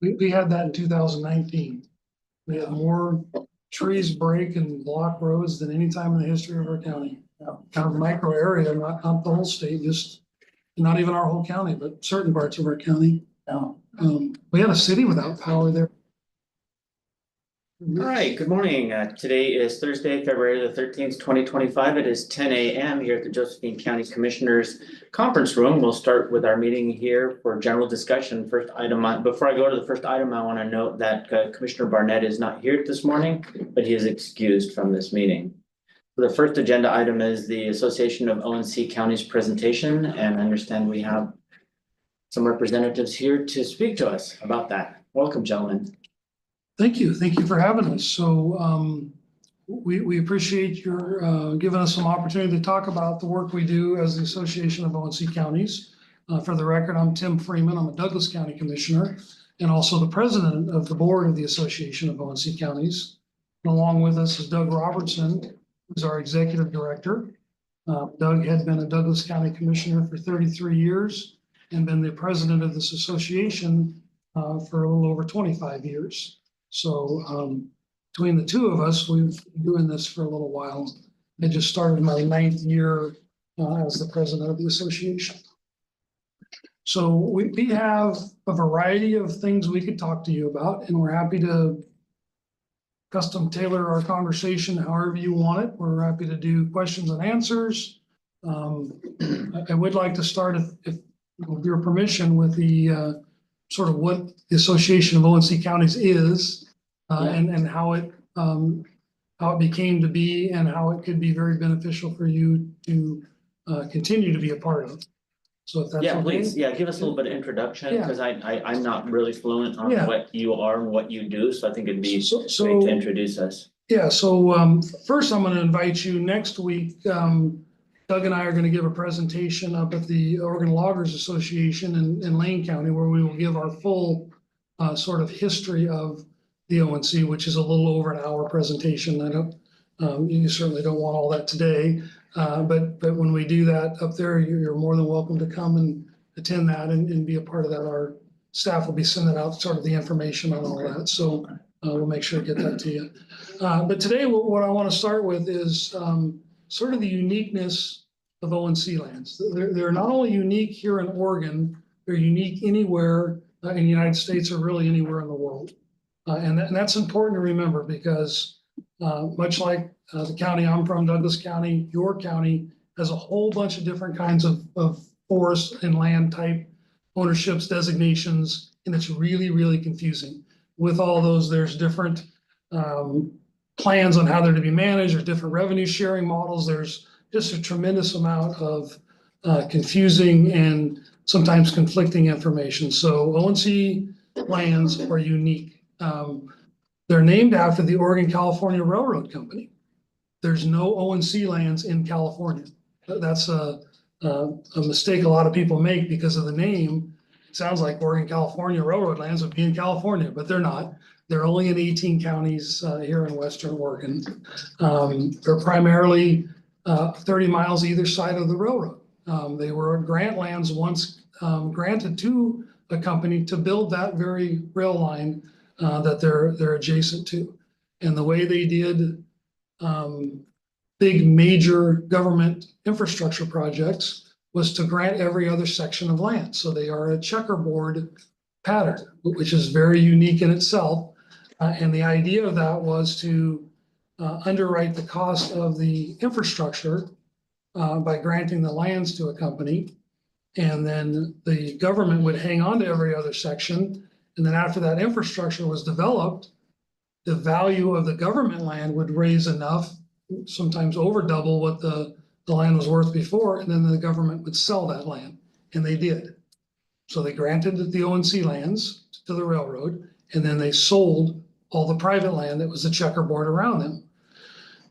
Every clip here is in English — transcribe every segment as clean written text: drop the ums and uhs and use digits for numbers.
We had that in 2019. We had more trees break and block roads than any time in the history of our county. Kind of micro area, not the whole state, just not even our whole county, but certain parts of our county. Yeah. We had a city without power there. All right, good morning. Today is Thursday, February the 13th, 2025. It is 10 a.m. here at the Josephine County Commissioners Conference Room. We'll start with our meeting here for general discussion. First item, before I go to the first item, I want to note that Commissioner Barnett is not here this morning, but he is excused from this meeting. The first agenda item is the Association of ONC Counties presentation, and I understand we have some representatives here to speak to us about that. Welcome, gentlemen. Thank you. Thank you for having us. So we appreciate your giving us some opportunity to talk about the work we do as the Association of ONC Counties. For the record, I'm Tim Freeman. I'm a Douglas County Commissioner and also the president of the board of the Association of ONC Counties. And along with us is Doug Robertson, who's our executive director. Doug had been a Douglas County Commissioner for 33 years and been the president of this association for a little over 25 years. So between the two of us, we've been doing this for a little while. I just started my 9th year as the president of the association. So we have a variety of things we could talk to you about, and we're happy to custom tailor our conversation however you want it. We're happy to do questions and answers. I would like to start, if with your permission, with the sort of what the Association of ONC Counties is, and how it became to be, and how it could be very beneficial for you to continue to be a part of. So if that's okay. Please, give us a little bit of introduction, because I'm not really fluent on what you are and what you do, so I think it'd be great to introduce us. Yeah, so first I'm going to invite you next week. Doug and I are going to give a presentation up at the Oregon Loggers Association in Lane County, where we will give our full sort of history of the ONC, which is a little over an hour presentation. I don't, you certainly don't want all that today, but when we do that up there, you're more than welcome to come and attend that and be a part of that. Our staff will be sending out sort of the information on all that, so we'll make sure to get that to you. But today, what I want to start with is sort of the uniqueness of ONC lands. They're not only unique here in Oregon, they're unique anywhere in the United States or really anywhere in the world. And that's important to remember, because much like the county I'm from, Douglas County, your county has a whole bunch of different kinds of forest and land type ownerships, designations, and it's really, really confusing. With all those, there's different plans on how they're to be managed, or different revenue sharing models. There's just a tremendous amount of confusing and sometimes conflicting information. So ONC lands are unique. They're named after the Oregon-California Railroad Company. There's no ONC lands in California. That's a mistake a lot of people make because of the name. It sounds like Oregon-California Railroad lands would be in California, but they're not. They're only in 18 counties here in Western Oregon. They're primarily 30 miles either side of the railroad. They were grant lands once granted to a company to build that very rail line that they're adjacent to. And the way they did big major government infrastructure projects was to grant every other section of land. So they are a checkerboard pattern, which is very unique in itself. And the idea of that was to underwrite the cost of the infrastructure by granting the lands to a company. And then the government would hang on to every other section. And then after that infrastructure was developed, the value of the government land would raise enough, sometimes over double what the land was worth before. And then the government would sell that land. And they did. So they granted the ONC lands to the railroad, and then they sold all the private land that was the checkerboard around them.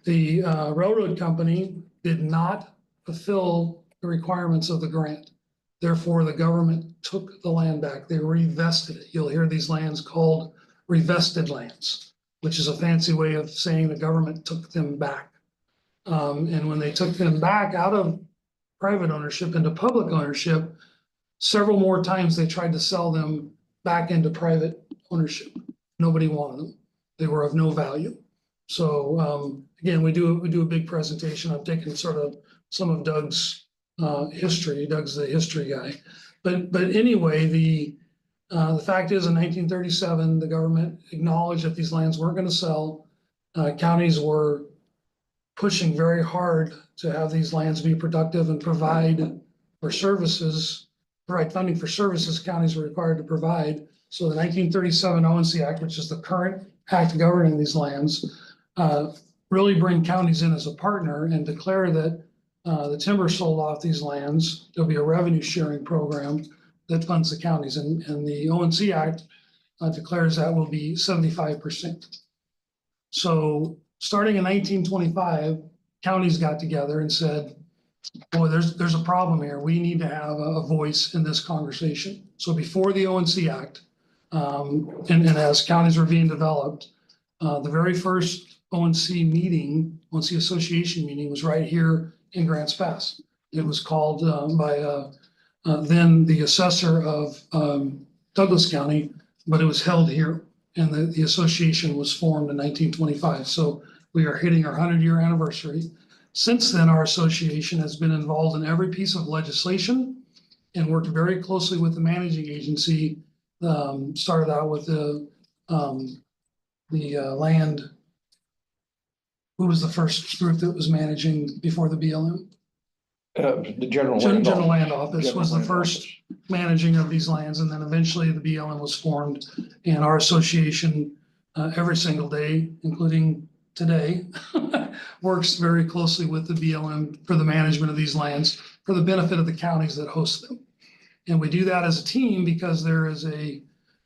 The railroad company did not fulfill the requirements of the grant. Therefore, the government took the land back. They revested it. You'll hear these lands called revested lands, which is a fancy way of saying the government took them back. And when they took them back out of private ownership into public ownership, several more times they tried to sell them back into private ownership. Nobody wanted them. They were of no value. So again, we do a big presentation. I'm taking sort of some of Doug's history. Doug's the history guy. But anyway, the fact is in 1937, the government acknowledged that these lands weren't going to sell. Counties were pushing very hard to have these lands be productive and provide for services, provide funding for services counties were required to provide. So the 1937 ONC Act, which is the current act governing these lands, really bring counties in as a partner and declare that the timber sold off these lands, there'll be a revenue sharing program that funds the counties. And the ONC Act declares that will be 75%. So starting in 1925, counties got together and said, boy, there's a problem here. We need to have a voice in this conversation. So before the ONC Act, and as counties were being developed, the very first ONC meeting, ONC Association meeting was right here in Grants Pass. It was called by then the assessor of Douglas County, but it was held here. And the association was formed in 1925. So we are hitting our 100-year anniversary. Since then, our association has been involved in every piece of legislation and worked very closely with the managing agency. Started out with the land. Who was the first group that was managing before the BLM? The General General Land Office General was the Land first Office. managing of these lands, and then eventually the BLM was formed. And our association, every single day, including today, works very closely with the BLM for the management of these lands for the benefit of the counties that host them. And we do that as a team because there is a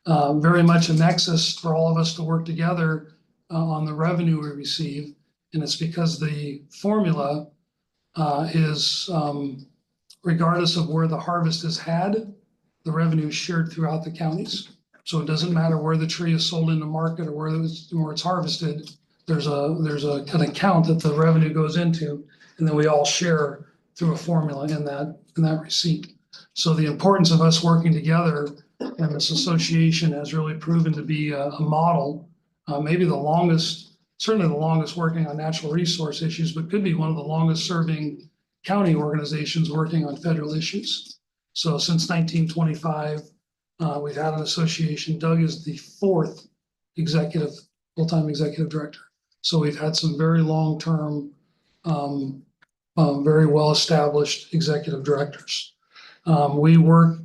very much a nexus for all of us to work together on the revenue we receive. And it's because the formula is regardless of where the harvest is had, the revenue is shared throughout the counties. So it doesn't matter where the tree is sold in the market or where it's harvested. There's an account that the revenue goes into, and then we all share through a formula in that receipt. So the importance of us working together and this association has really proven to be a model, maybe the longest, certainly the longest working on natural resource issues, but could be one of the longest serving county organizations working on federal issues. So since 1925, we've had an association. Doug is the fourth full-time executive director. So we've had some very long-term, very well-established executive directors. We work,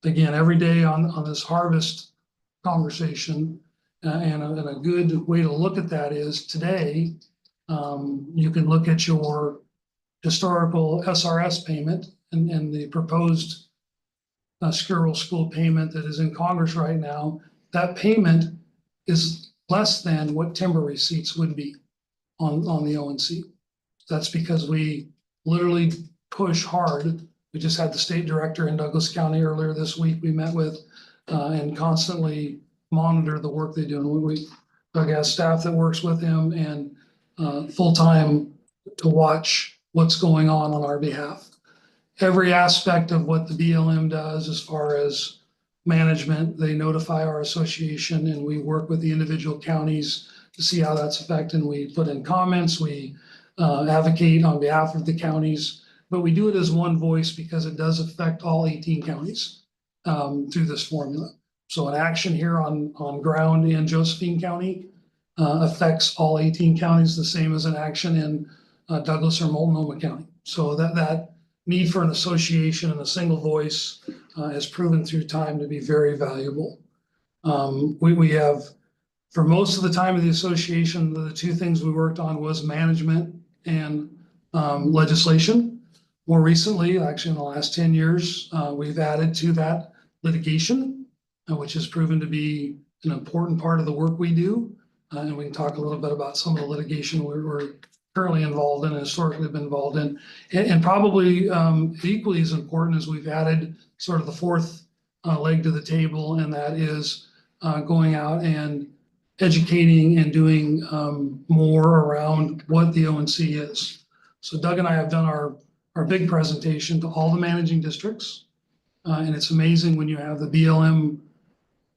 again, every day on this harvest conversation. And a good way to look at that is today, you can look at your historical SRS payment and the proposed Squirrel School payment that is in Congress right now. That payment is less than what timber receipts would be on the ONC. That's because we literally push hard. We just had the state director in Douglas County earlier this week we met with and constantly monitor the work they do. And Doug has staff that works with him and full-time to watch what's going on our behalf. Every aspect of what the BLM does as far as management, they notify our association and we work with the individual counties to see how that's affected. We put in comments, we advocate on behalf of the counties, but we do it as one voice because it does affect all 18 counties through this formula. So an action here on ground in Josephine County affects all 18 counties the same as an action in Douglas or Multnomah County. So that need for an association and a single voice has proven through time to be very valuable. We have, for most of the time of the association, the two things we worked on was management and legislation. More recently, actually in the last 10 years, we've added to that litigation, which has proven to be an important part of the work we do. And we can talk a little bit about some of the litigation we're currently involved in and historically been involved in. And probably equally as important as we've added sort of the fourth leg to the table, and that is going out and educating and doing more around what the ONC is. So Doug and I have done our big presentation to all the managing districts. And it's amazing when you have the BLM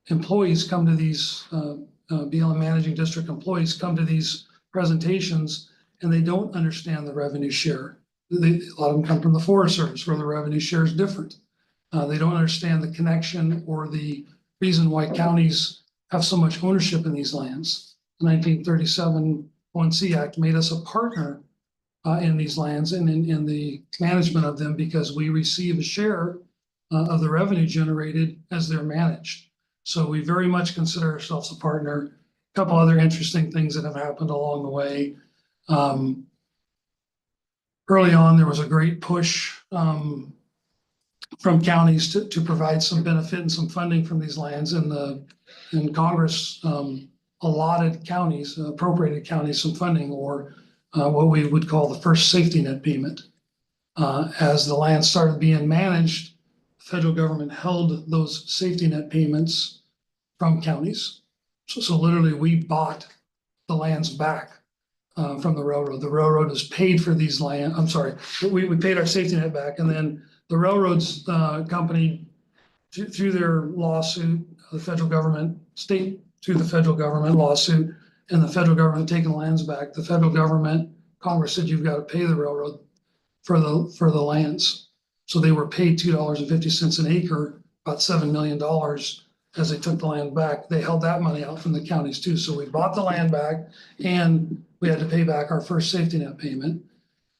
employees come to these, BLM managing district employees come to these presentations and they don't understand the revenue share. A lot of them come from the Forest Service where the revenue share is different. They don't understand the connection or the reason why counties have so much ownership in these lands. The 1937 1C Act made us a partner in these lands and in the management of them because we receive a share of the revenue generated as they're managed. So we very much consider ourselves a partner. A couple other interesting things that have happened along the way. Early on, there was a great push from counties to provide some benefit and some funding from these lands, and Congress allotted counties, appropriated counties some funding, or what we would call the first safety net payment. As the land started being managed, the federal government held those safety net payments from counties. So literally, we bought the lands back from the railroad. The railroad has paid for these land. I'm sorry, we paid our safety net back, and then the railroads company, through their lawsuit, the federal government, state through the federal government lawsuit, and the federal government taking the lands back. The federal government, Congress said you've got to pay the railroad for the lands. So they were paid $2.50 an acre, about $7 million as they took the land back. They held that money out from the counties too. So we bought the land back and we had to pay back our first safety net payment.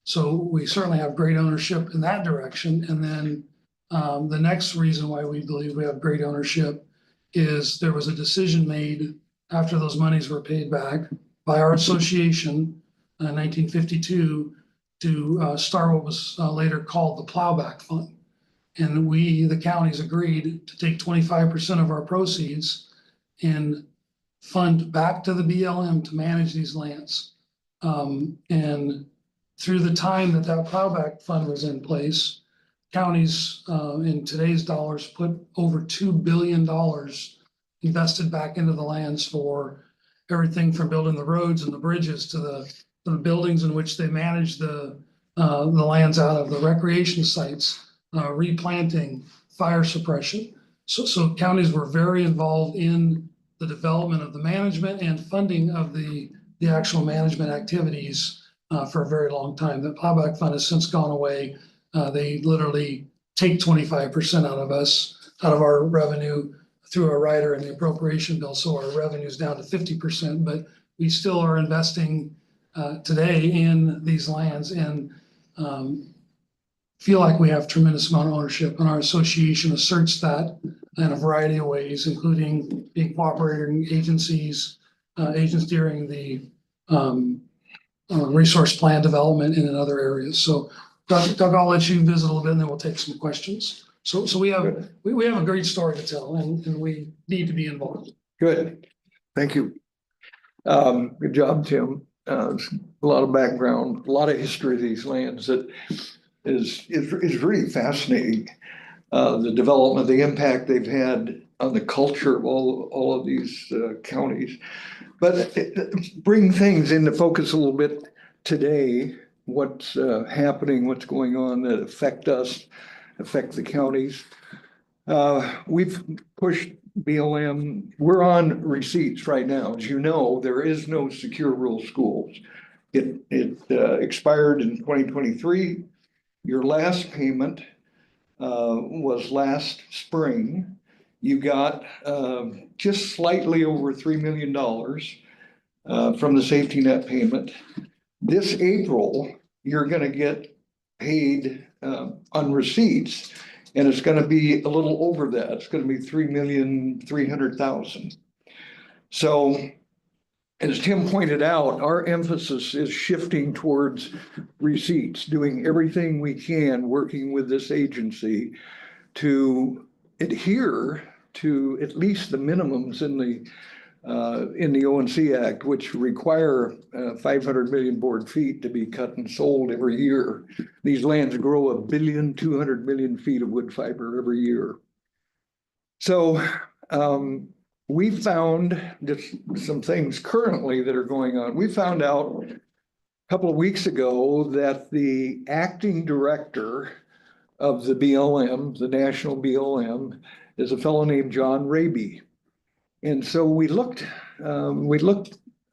So we certainly have great ownership in that direction. And then the next reason why we believe we have great ownership is there was a decision made after those monies were paid back by our association in 1952 to start what was later called the Plowback Fund. And we, the counties, agreed to take 25% of our proceeds and fund back to the BLM to manage these lands. And through the time that Plowback Fund was in place, counties in today's dollars put over $2 billion invested back into the lands for everything from building the roads and the bridges to the buildings in which they manage the lands out of, the recreation sites, replanting, fire suppression. So counties were very involved in the development of the management and funding of the actual management activities for a very long time. The Plowback Fund has since gone away. They literally take 25% out of our revenue through a rider in the appropriation bill. So our revenue is down to 50%, but we still are investing today in these lands and feel like we have tremendous amount of ownership, and our association asserts that in a variety of ways, including being cooperating agencies, agents during the resource plan development and in other areas. So Doug, I'll let you visit a little bit and then we'll take some questions. So we have a great story to tell and we need to be involved. Good, thank you. Good job, Tim. A lot of background, a lot of history of these lands that is really fascinating. The development, the impact they've had on the culture of all of these counties. But bring things into focus a little bit today, what's happening, what's going on that affect us, affect the counties. We've pushed BLM, we're on receipts right now. As you know, there is no secure rural schools. It expired in 2023. Your last payment was last spring. You got just slightly over $3 million from the safety net payment. This April, you're going to get paid on receipts, and it's going to be a little over that. It's going to be $3,300,000. So, as Tim pointed out, our emphasis is shifting towards receipts, doing everything we can, working with this agency to adhere to at least the minimums in the ONC Act, which require 500 million board feet to be cut and sold every year. These lands grow 1,200 million feet of wood fiber every year. So we found just some things currently that are going on. We found out a couple of weeks ago that the acting director of the BLM, the national BLM, is a fellow named John Raby. And so we looked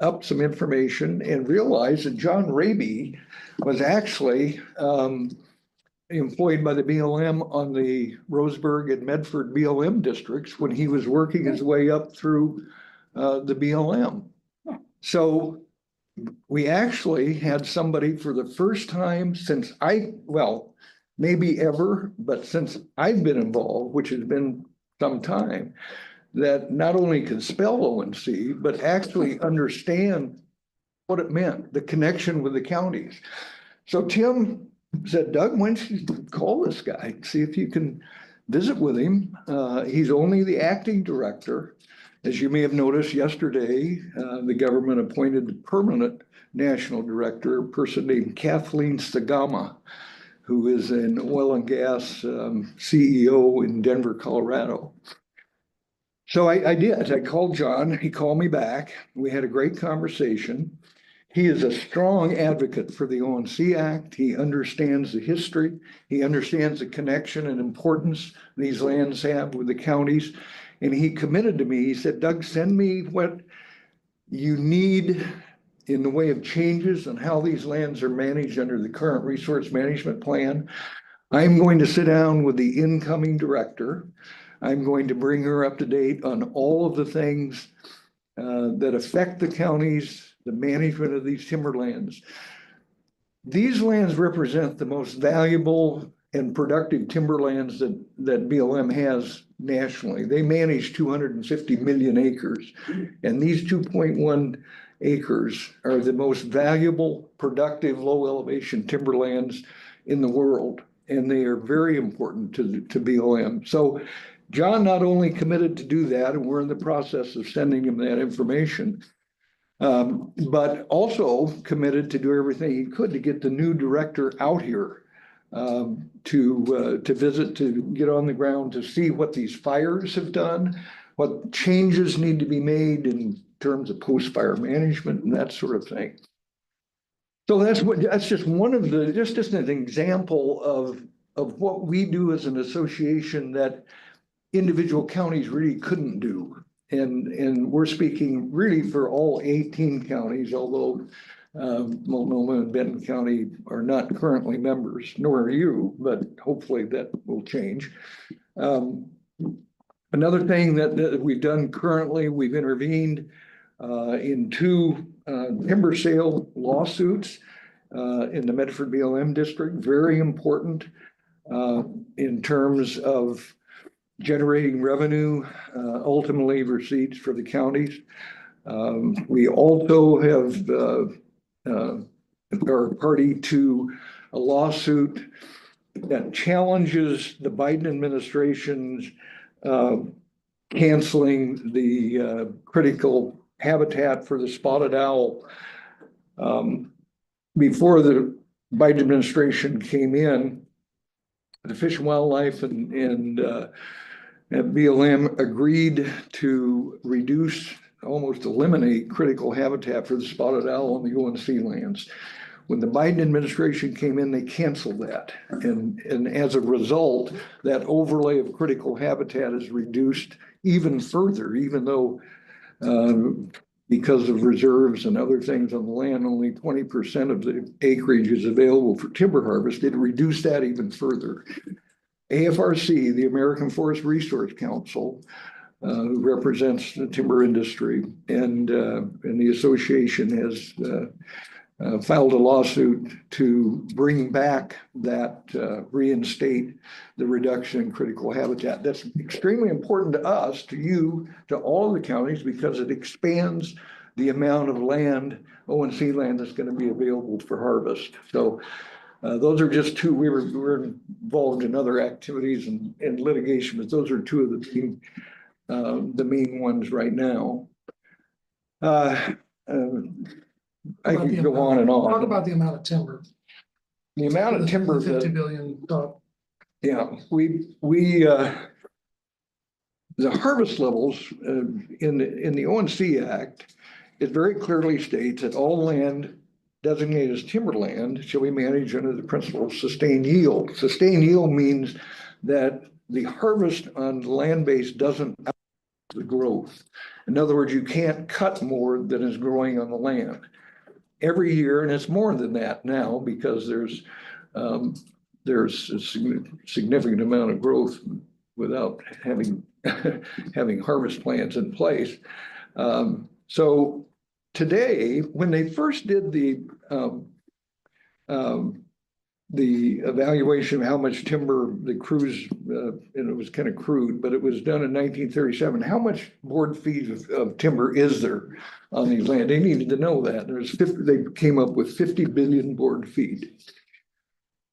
up some information and realized that John Raby was actually employed by the BLM on the Roseburg and Medford BLM districts when he was working his way up through the BLM. So we actually had somebody for the first time since maybe ever, but since I've been involved, which has been some time, that not only can spell ONC, but actually understand what it meant, the connection with the counties. So Tim said, Doug, why don't you call this guy, see if you can visit with him. He's only the acting director. As you may have noticed yesterday, the government appointed the permanent national director, a person named Kathleen Sagama, who is an oil and gas CEO in Denver, Colorado. So I did. I called John. He called me back. We had a great conversation. He is a strong advocate for the ONC Act. He understands the history. He understands the connection and importance these lands have with the counties. And he committed to me. He said, Doug, send me what you need in the way of changes and how these lands are managed under the current resource management plan. I'm going to sit down with the incoming director. I'm going to bring her up to date on all of the things that affect the counties, the management of these timberlands. These lands represent the most valuable and productive timberlands that BLM has nationally. They manage 250 million acres, and these 2.1 acres are the most valuable, productive, low elevation timberlands in the world, and they are very important to BLM. So John not only committed to do that, and we're in the process of sending him that information, but also committed to do everything he could to get the new director out here to visit, to get on the ground, to see what these fires have done, what changes need to be made in terms of post-fire management and that sort of thing. So that's just one of the, just an example of what we do as an association that individual counties really couldn't do. And we're speaking really for all 18 counties, although Multnomah and Benton County are not currently members, nor are you, but hopefully that will change. Another thing that we've done currently, we've intervened in 2 timber sale lawsuits in the Medford BLM district, very important in terms of generating revenue, ultimately receipts for the counties. We also are party to a lawsuit that challenges the Biden administration's canceling the critical habitat for the spotted owl. Before the Biden administration came in, the Fish and Wildlife and BLM agreed to reduce, almost eliminate critical habitat for the spotted owl on the ONC lands. When the Biden administration came in, they canceled that. And as a result, that overlay of critical habitat is reduced even further, even though because of reserves and other things on the land, only 20% of the acreage is available for timber harvest. It reduced that even further. AFRC, the American Forest Resource Council, who represents the timber industry, and the association has filed a lawsuit to bring back that, reinstate the reduction in critical habitat. That's extremely important to us, to you, to all the counties, because it expands the amount of land, ONC land, that's going to be available for harvest. So those are just 2. We're involved in other activities and litigation, but those are 2 of the main ones right now. I could go on and on. Talk about the amount of timber. The amount of timber. 50 billion. Yeah, the harvest levels in the ONC Act, it very clearly states that all land designated as timberland shall be managed under the principle of sustained yield. Sustained yield means that the harvest on land base doesn't the growth. In other words, you can't cut more than is growing on the land. Every year, and it's more than that now because there's a significant amount of growth without having having harvest plans in place. So today, when they first did the evaluation of how much timber the crews, and it was kind of crude, but it was done in 1937. How much board feet of timber is there on these land? They needed to know that. They came up with 50 billion board feet.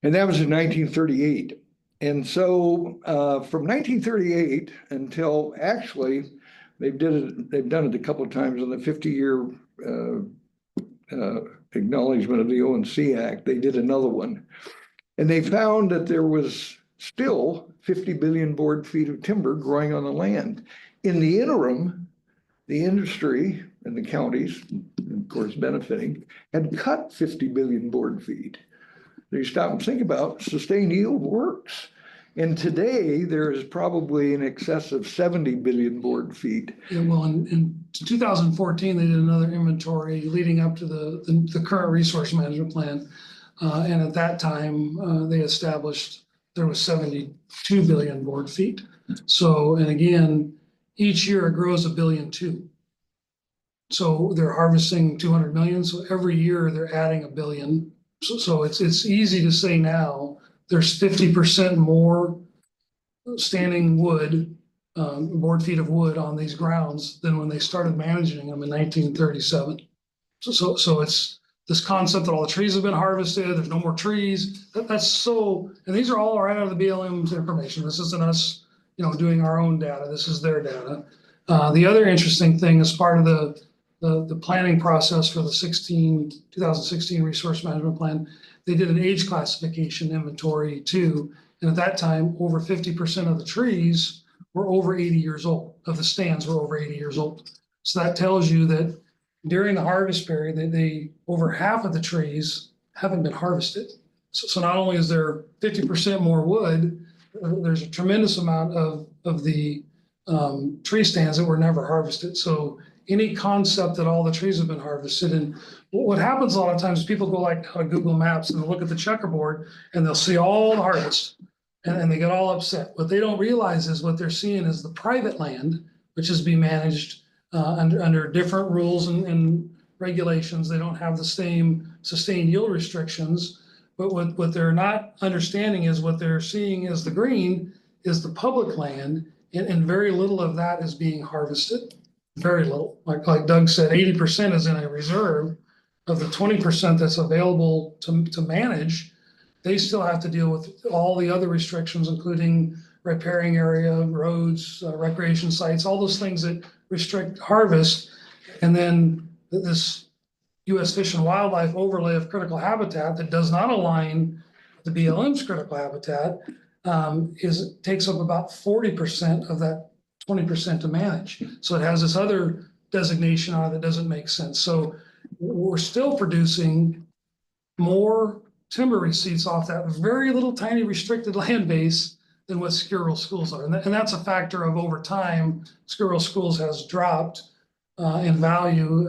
And that was in 1938. And so from 1938 until actually they've done it a couple of times on the 50-year acknowledgement of the ONC Act, they did another one. And they found that there was still 50 billion board feet of timber growing on the land. In the interim, the industry and the counties, of course benefiting, had cut 50 billion board feet. You stop and think about sustained yield works. And today there is probably in excess of 70 billion board feet. Yeah, well, in 2014, they did another inventory leading up to the current resource management plan. And at that time, they established there was 72 billion board feet. So, and again, each year it grows 1.2 billion. So they're harvesting 200 million. So every year they're adding 1 billion. So it's easy to say now there's 50% more standing wood, board feet of wood on these grounds than when they started managing them in 1937. So it's this concept that all the trees have been harvested, there's no more trees. That's so, and these are all right out of the BLM's information. This isn't us, doing our own data. This is their data. The other interesting thing as part of the planning process for the 2016 resource management plan, they did an age classification inventory too. And at that time, over 50% of the trees were over 80 years old, of the stands were over 80 years old. So that tells you that during the harvest period, they over half of the trees haven't been harvested. So not only is there 50% more wood, there's a tremendous amount of the tree stands that were never harvested. So any concept that all the trees have been harvested, and what happens a lot of times is people go like Google Maps and they'll look at the checkerboard and they'll see all the harvest and they get all upset. What they don't realize is what they're seeing is the private land, which is being managed under different rules and regulations. They don't have the same sustained yield restrictions, but what they're not understanding is what they're seeing as the green is the public land, and very little of that is being harvested. Very little. Like Doug said, 80% is in a reserve. Of the 20% that's available to manage, they still have to deal with all the other restrictions, including riparian area, roads, recreation sites, all those things that restrict harvest. And then this U.S. Fish and Wildlife overlay of critical habitat that does not align with the BLM's critical habitat takes up about 40% of that 20% to manage. So it has this other designation on it that doesn't make sense. So we're still producing more timber receipts off that very little tiny restricted land base than what Squirrel Schools are. And that's a factor of over time, Squirrel Schools has dropped in value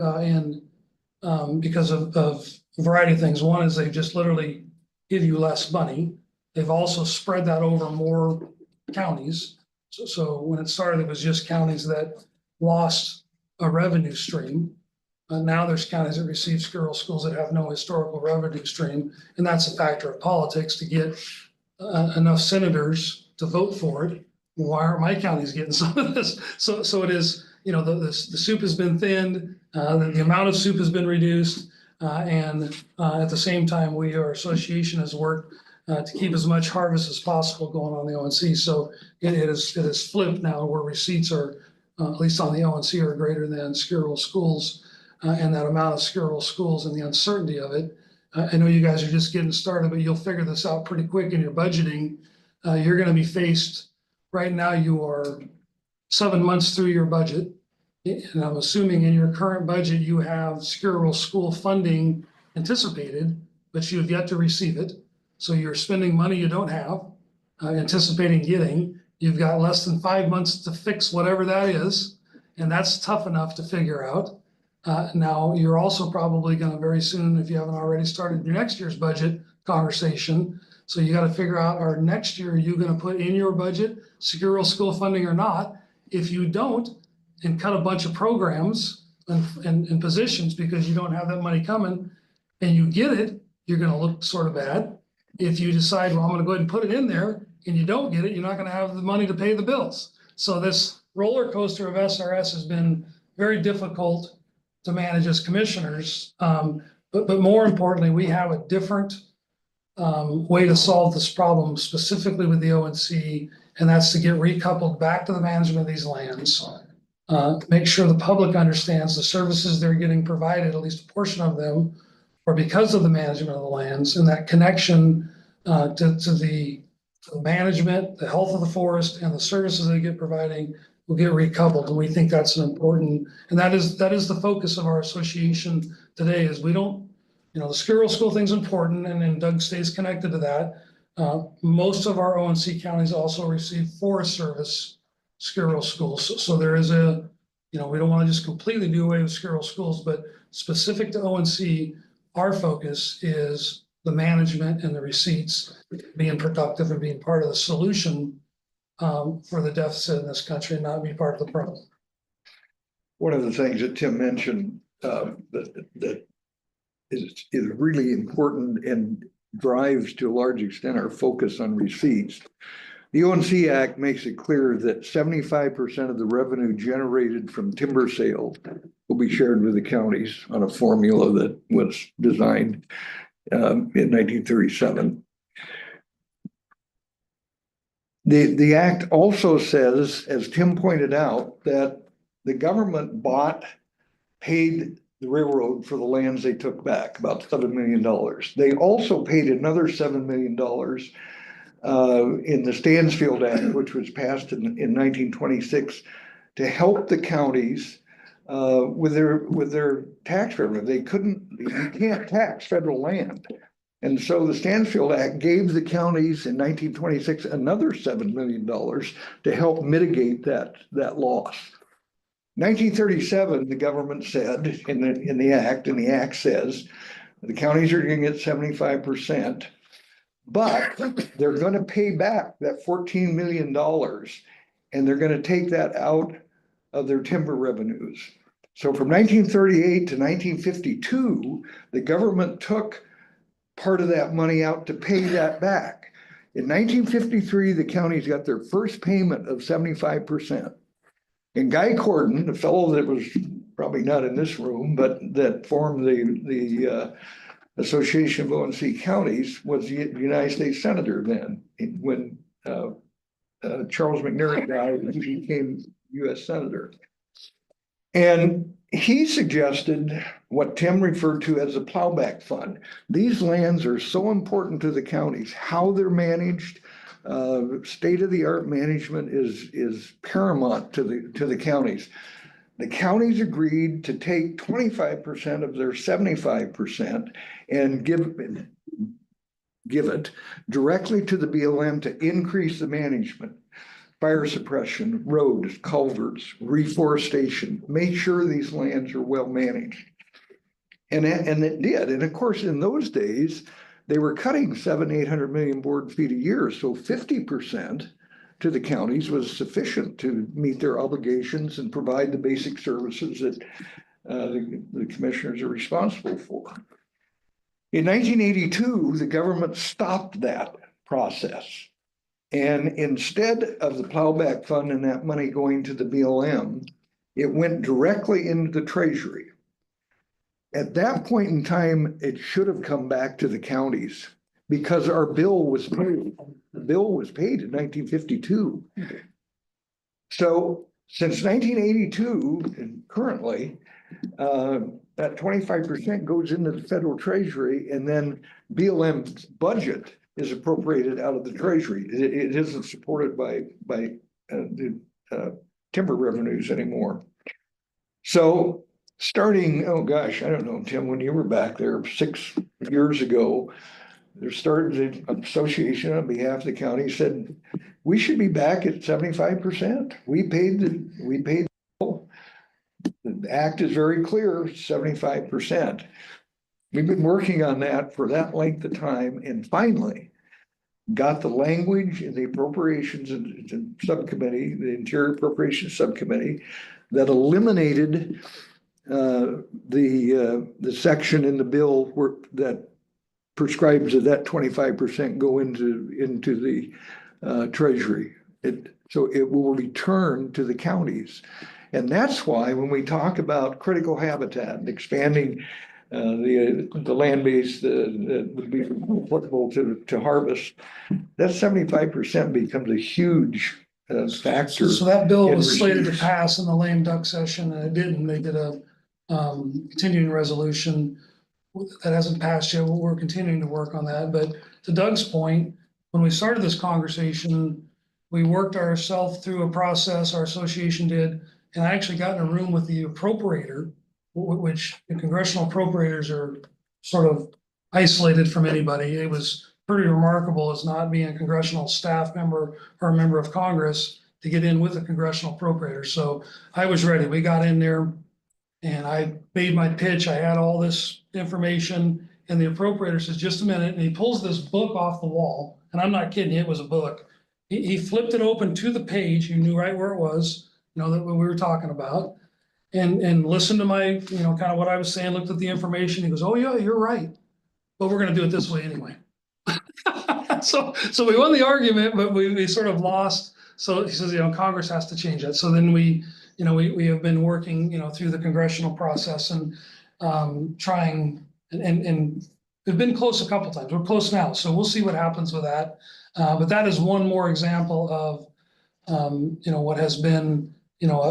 because of a variety of things. One is they just literally give you less money. They've also spread that over more counties. So when it started, it was just counties that lost a revenue stream. Now there's counties that receive Squirrel Schools that have no historical revenue stream. And that's a factor of politics to get enough senators to vote for it. Why aren't my counties getting some of this? So it is, the soup has been thinned, the amount of soup has been reduced. And at the same time, our association has worked to keep as much harvest as possible going on the ONC. So it is flipped now where receipts are, at least on the ONC, are greater than Squirrel Schools. And that amount of Squirrel Schools and the uncertainty of it. I know you guys are just getting started, but you'll figure this out pretty quick in your budgeting. You're going to be faced, right now you are 7 months through your budget. And I'm assuming in your current budget, you have Squirrel School funding anticipated, but you have yet to receive it. So you're spending money you don't have, anticipating getting. You've got less than 5 months to fix whatever that is. And that's tough enough to figure out. Now, you're also probably gonna very soon, if you haven't already started your next year's budget conversation. So you gotta figure out, are next year, are you gonna put in your budget secure rural school funding or not? If you don't, and cut a bunch of programs and positions because you don't have that money coming, and you get it, you're gonna look sort of bad. If you decide, well, I'm gonna go ahead and put it in there, and you don't get it, you're not gonna have the money to pay the bills. So this roller coaster of SRS has been very difficult to manage as commissioners. But more importantly, we have a different way to solve this problem specifically with the ONC, and that's to get recoupled back to the management of these lands. Make sure the public understands the services they're getting provided, at least a portion of them, or because of the management of the lands, and that connection to the management, the health of the forest, and the services they get providing will get recoupled. And we think that's an important, and that is the focus of our association today. Is we don't, the secure rural school thing's important, and then Doug stays connected to that. Most of our ONC counties also receive Forest Service secure rural schools. So there is a, we don't want to just completely do away with secure rural schools, but specific to ONC, our focus is the management and the receipts being productive and being part of the solution for the deficit in this country, and not be part of the problem. One of the things that Tim mentioned that is really important and drives to a large extent our focus on receipts. The ONC Act makes it clear that 75% of the revenue generated from timber sales will be shared with the counties on a formula that was designed in 1937. The act also says, as Tim pointed out, that the government paid the railroad for the lands they took back, about $7 million. They also paid another $7 million in the Stansfield Act, which was passed in 1926, to help the counties with their tax revenue. You can't tax federal land. And so the Stansfield Act gave the counties in 1926 another $7 million to help mitigate that loss. 1937, the government said in the act, and the act says the counties are going to get 75%, but they're going to pay back that $14 million, and they're going to take that out of their timber revenues. So from 1938 to 1952, the government took part of that money out to pay that back. In 1953, the counties got their first payment of 75%. And Guy Cordon, the fellow that was probably not in this room, but that formed the Association of ONC Counties, was the United States Senator then. When Charles McNary died, he became U.S. Senator. And he suggested what Tim referred to as a plowback fund. These lands are so important to the counties, how they're managed. State-of-the-art management is paramount to the counties. The counties agreed to take 25% of their 75% and give it directly to the BLM to increase the management, fire suppression, roads, culverts, reforestation, make sure these lands are well managed. And it did. And of course, in those days, they were cutting 800 million board feet a year. So 50% to the counties was sufficient to meet their obligations and provide the basic services that the commissioners are responsible for. In 1982, the government stopped that process. And instead of the plowback fund and that money going to the BLM, it went directly into the Treasury. At that point in time, it should have come back to the counties because our bill was paid. The bill was paid in 1952. So since 1982 and currently, that 25% goes into the federal treasury, and then BLM's budget is appropriated out of the treasury. It isn't supported by the timber revenues anymore. So starting, oh gosh, I don't know, Tim, when you were back there 6 years ago, there started an association on behalf of the county said, we should be back at 75%. We paid the bill. the act is very clear, 75%. We've been working on that for that length of time and finally got the language in the appropriations and subcommittee, the Interior Appropriations Subcommittee, that eliminated the section in the bill where that prescribes that 25% go into the treasury. So it will return to the counties. And that's why when we talk about critical habitat and expanding the land base that would be applicable to harvest, that 75% becomes a huge factor. So that bill in was slated to receipts. pass in the lame duck session and it didn't. They did a continuing resolution that hasn't passed yet. We're continuing to work on that. But to Doug's point, when we started this conversation, we worked ourselves through a process, our association did, and I actually got in a room with the appropriator, which the congressional appropriators are sort of isolated from anybody. It was pretty remarkable as not being a congressional staff member or a member of Congress to get in with a congressional appropriator. So I was ready. We got in there and I made my pitch. I had all this information and the appropriator says, just a minute. And he pulls this book off the wall. And I'm not kidding you, it was a book. He flipped it open to the page. You knew right where it was, you know, that we were talking about. And listened to my, you know, kind of what I was saying, looked at the information. He goes, oh yeah, you're right. But we're gonna do it this way anyway. So we won the argument, but we sort of lost. So he says, you know, Congress has to change that. So then we have been working, you know, through the congressional process and trying and we've been close a couple times. We're close now. So we'll see what happens with that. But that is one more example of, you know, what has been, you know,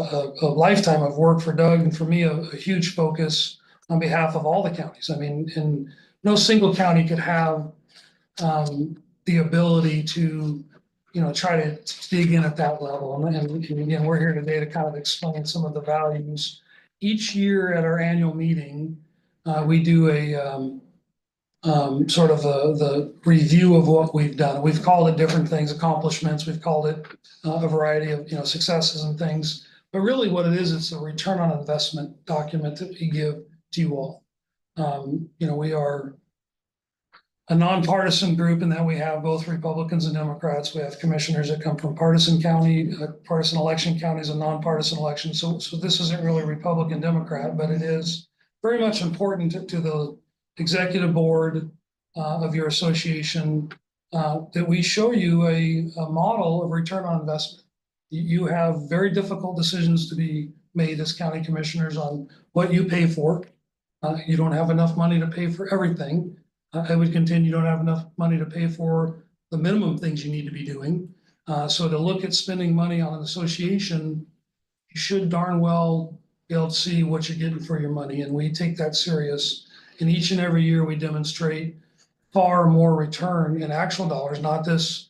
a lifetime of work for Doug and for me, a huge focus on behalf of all the counties. I mean, and no single county could have the ability to, you know, try to dig in at that level. And again, we're here today to kind of explain some of the values. Each year at our annual meeting, we do a sort of the review of what we've done. We've called it different things, accomplishments. We've called it a variety of, you know, successes and things. But really what it is, it's a return on investment document that we give to you all. You know, we are a nonpartisan group in that we have both Republicans and Democrats. We have commissioners that come from partisan county, partisan election counties and nonpartisan elections. So this isn't really Republican Democrat, but it is very much important to the executive board of your association that we show you a model of return on investment. You have very difficult decisions to be made as county commissioners on what you pay for. You don't have enough money to pay for everything. I would contend you don't have enough money to pay for the minimum things you need to be doing. So to look at spending money on an association, you should darn well be able to see what you're getting for your money. And we take that serious. And each and every year we demonstrate far more return in actual dollars, not this,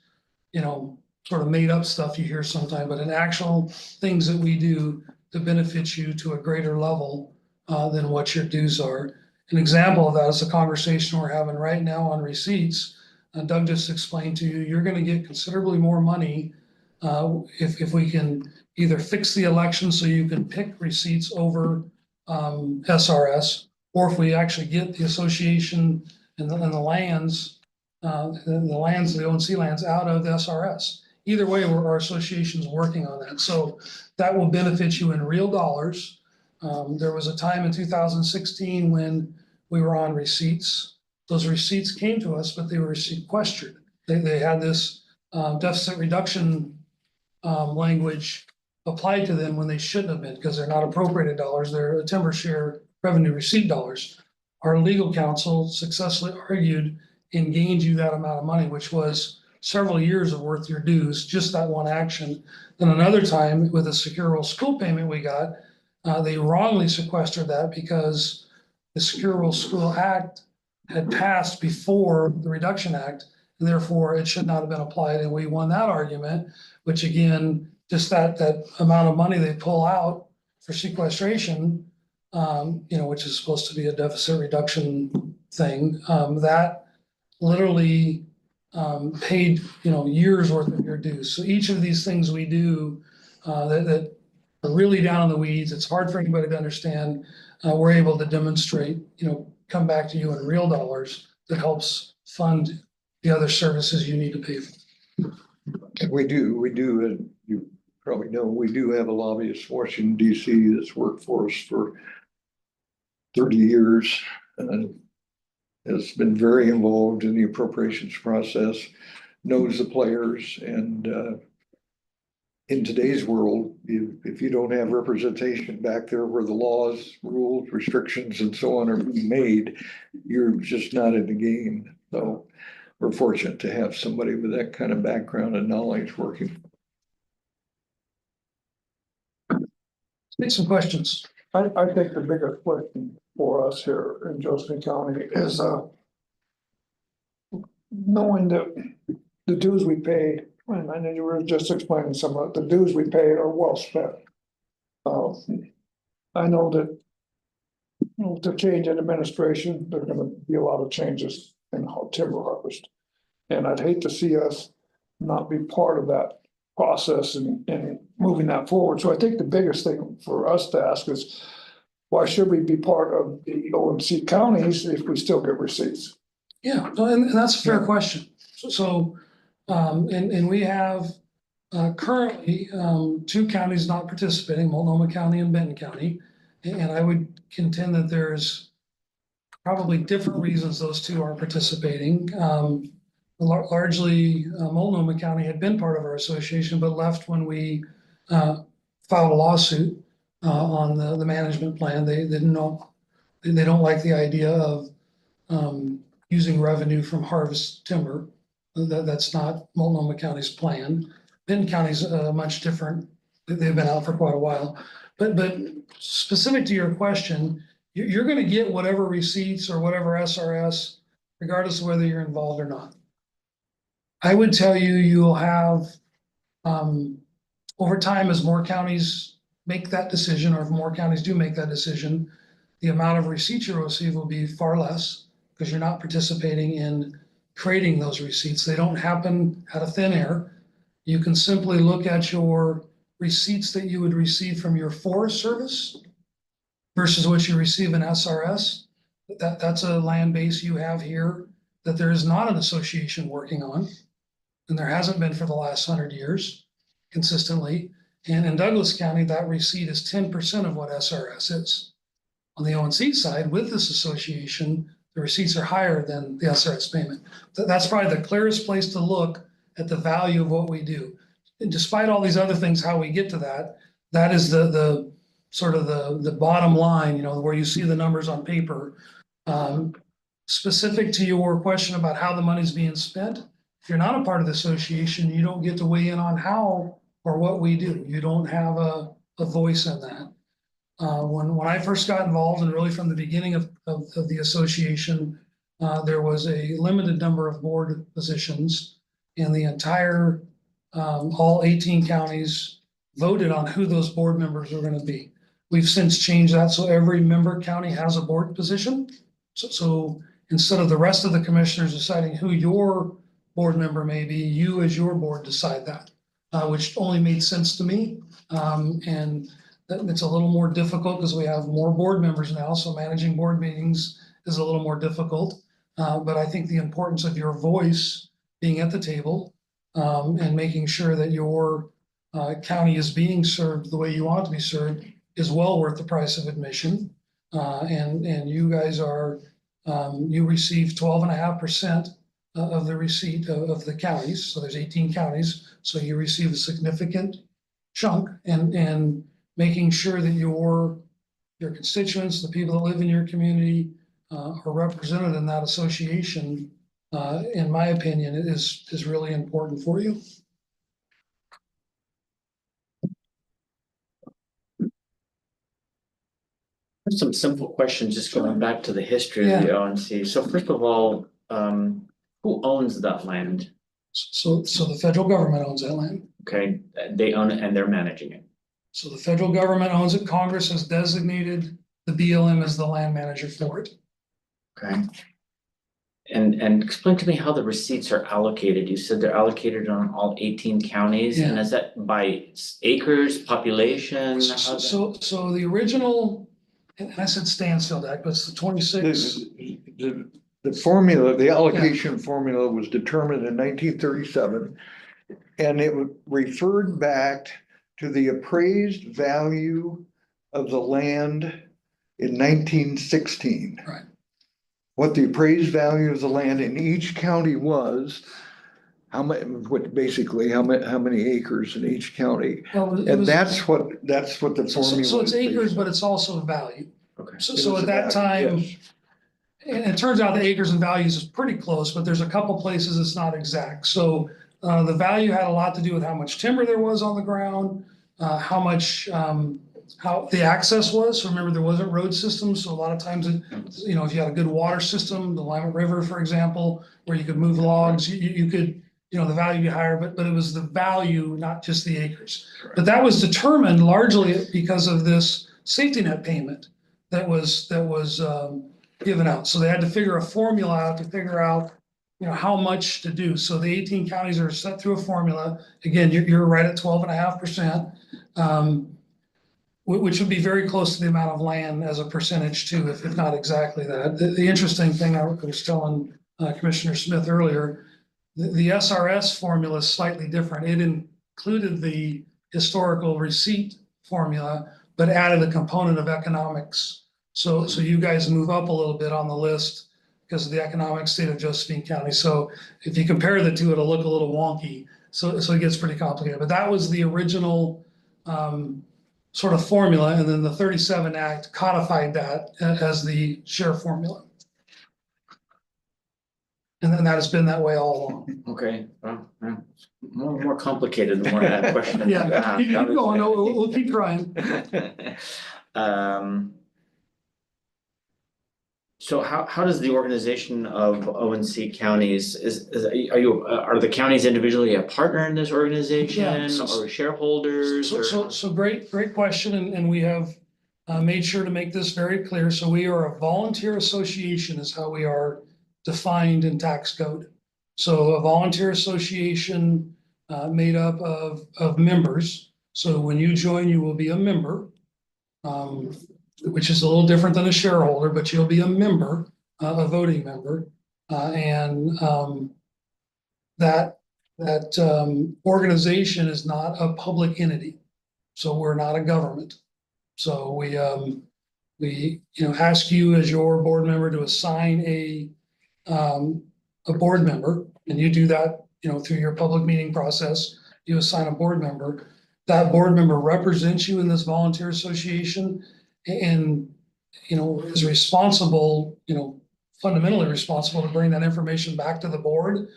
you know, sort of made up stuff you hear sometimes, but in actual things that we do to benefit you to a greater level than what your dues are. An example of that is the conversation we're having right now on receipts. Doug just explained to you, you're going to get considerably more money if we can either fix the election so you can pick receipts over SRS, or if we actually get the association and the lands, the ONC lands out of the SRS. Either way, our association's working on that. So that will benefit you in real dollars. There was a time in 2016 when we were on receipts. Those receipts came to us, but they were sequestered. They had this deficit reduction language applied to them when they shouldn't have been, because they're not appropriated dollars, they're timber share revenue receipt dollars. Our legal counsel successfully argued and gained you that amount of money, which was several years of worth your dues, just that one action. Then another time with a secure rural school payment we got, they wrongly sequestered that because the Secure Rural School Act had passed before the Reduction Act, and therefore it should not have been applied. And we won that argument, which again, just that amount of money they pull out for sequestration, you know, which is supposed to be a deficit reduction thing, that literally paid, you know, years worth of your dues. So each of these things we do that are really down in the weeds. It's hard for anybody to understand. We're able to demonstrate, come back to you in real dollars that helps fund the other services you need to pay for. And we do, and you probably know, we do have a lobbyist in Washington DC that's worked for us for 30 years. And has been very involved in the appropriations process, knows the players, and in today's world, if you don't have representation back there where the laws, rules, restrictions, and so on are being made, you're just not in the game. So we're fortunate to have somebody with that kind of background and knowledge working. Take some questions. I think the biggest question for us here in Josephine County is, knowing that the dues we pay, and I know you were just explaining some of the dues we pay are well spent. I know that with the change in administration, there are gonna be a lot of changes in how timber harvest. And I'd hate to see us not be part of that process and moving that forward. So I think the biggest thing for us to ask is, why should we be part of the OMC counties if we still get receipts? Yeah, no, and that's a fair question. And we have currently two counties not participating, Multnomah County and Benton County. And I would contend that there's probably different reasons those two are participating. Largely, Multnomah County had been part of our association, but left when we filed a lawsuit on the management plan. They don't like the idea of using revenue from harvest timber. That's not Multnomah County's plan. Benton County's much different. They've been out for quite a while. But specific to your question, you're gonna get whatever receipts or whatever SRS, regardless of whether you're involved or not. I would tell you, you'll have, over time, as more counties make that decision, or if more counties do make that decision, the amount of receipts you'll receive will be far less, because you're not participating in creating those receipts. They don't happen out of thin air. You can simply look at your receipts that you would receive from your Forest Service versus what you receive in SRS. That's a land base you have here that there is not an association working on, and there hasn't been for the last 100 years consistently. And in Douglas County, that receipt is 10% of what SRS is. On the ONC side, with this association, the receipts are higher than the SRS payment. That's probably the clearest place to look at the value of what we do. And despite all these other things, how we get to that, that is the sort of the bottom line, where you see the numbers on paper. Specific to your question about how the money's being spent, if you're not a part of the association, you don't get to weigh in on how or what we do. You don't have a voice in that. When I first got involved, and really from the beginning of the association, there was a limited number of board positions, and the entire all 18 counties voted on who those board members are going to be. We've since changed that, so every member county has a board position. So instead of the rest of the commissioners deciding who your board member may be, you as your board decide that, which only made sense to me. And it's a little more difficult because we have more board members now, so managing board meetings is a little more difficult. But I think the importance of your voice being at the table and making sure that your county is being served the way you want it to be served is well worth the price of admission. And you guys are, you receive 12.5% of the receipt of the counties. So there's 18 counties, so you receive a significant chunk, and making sure that your constituents, the people that live in your community, are represented in that association, in my opinion, is really important for you. Some simple questions, just going back to the history of the ONC. So first of all, who owns that land? So the federal government owns that land. Okay, they own it and they're managing it. So the federal government owns it. Congress has designated the BLM as the land manager for it. Okay. And explain to me how the receipts are allocated. You said they're allocated on all 18 counties, and Yeah. is that by acres, population? So the original, and I said Stansfield Act, but it's the 26. The formula, the allocation formula was determined in 1937. And it referred back to the appraised value of the land in 1916. Right. What the appraised value of the land in each county was, how many acres in each county. Well, it And was- that's what the formula. So it's is based acres, on. but it's also value. Okay. So It at that was time, yes. and it turns out the acres and values is pretty close, but there's a couple places it's not exact. So the value had a lot to do with how much timber there was on the ground, how much, how the access was. So remember, there wasn't road systems, so a lot of times, if you had a good water system, the Lima River, for example, where you could move logs, you could, the value would be higher, but it was the value, not just the acres. But that was determined largely because of this safety net payment that was given out. So they had to figure a formula out to figure out, how much to do. So the 18 counties are set through a formula. Again, you're right at 12.5%. Which would be very close to the amount of land as a percentage too, if not exactly that. The interesting thing I was telling Commissioner Smith earlier, the SRS formula is slightly different. It included the historical receipt formula, but added a component of economics. So you guys move up a little bit on the list because of the economic state of Josephine County. So if you compare the two, it'll look a little wonky. So it gets pretty complicated. But that was the original sort of formula, and then the 37 Act codified that as the share formula. And then that has been that way all along. Okay, well, more complicated the more I have questions. Yeah, you keep going, we'll keep trying. So how does the organization of ONC counties are the counties individually a partner in this organization or shareholders or? So great question, and we have made sure to make this very clear. So we are a volunteer association is how we are defined in tax code. So a volunteer association made up of members. So when you join, you will be a member. Which is a little different than a shareholder, but you'll be a member, a voting member. And that organization is not a public entity. So we're not a government. So we ask you as your board member to assign a board member, and you do that, through your public meeting process, you assign a board member. That board member represents you in this volunteer association and, is responsible, fundamentally responsible to bring that information back to the board.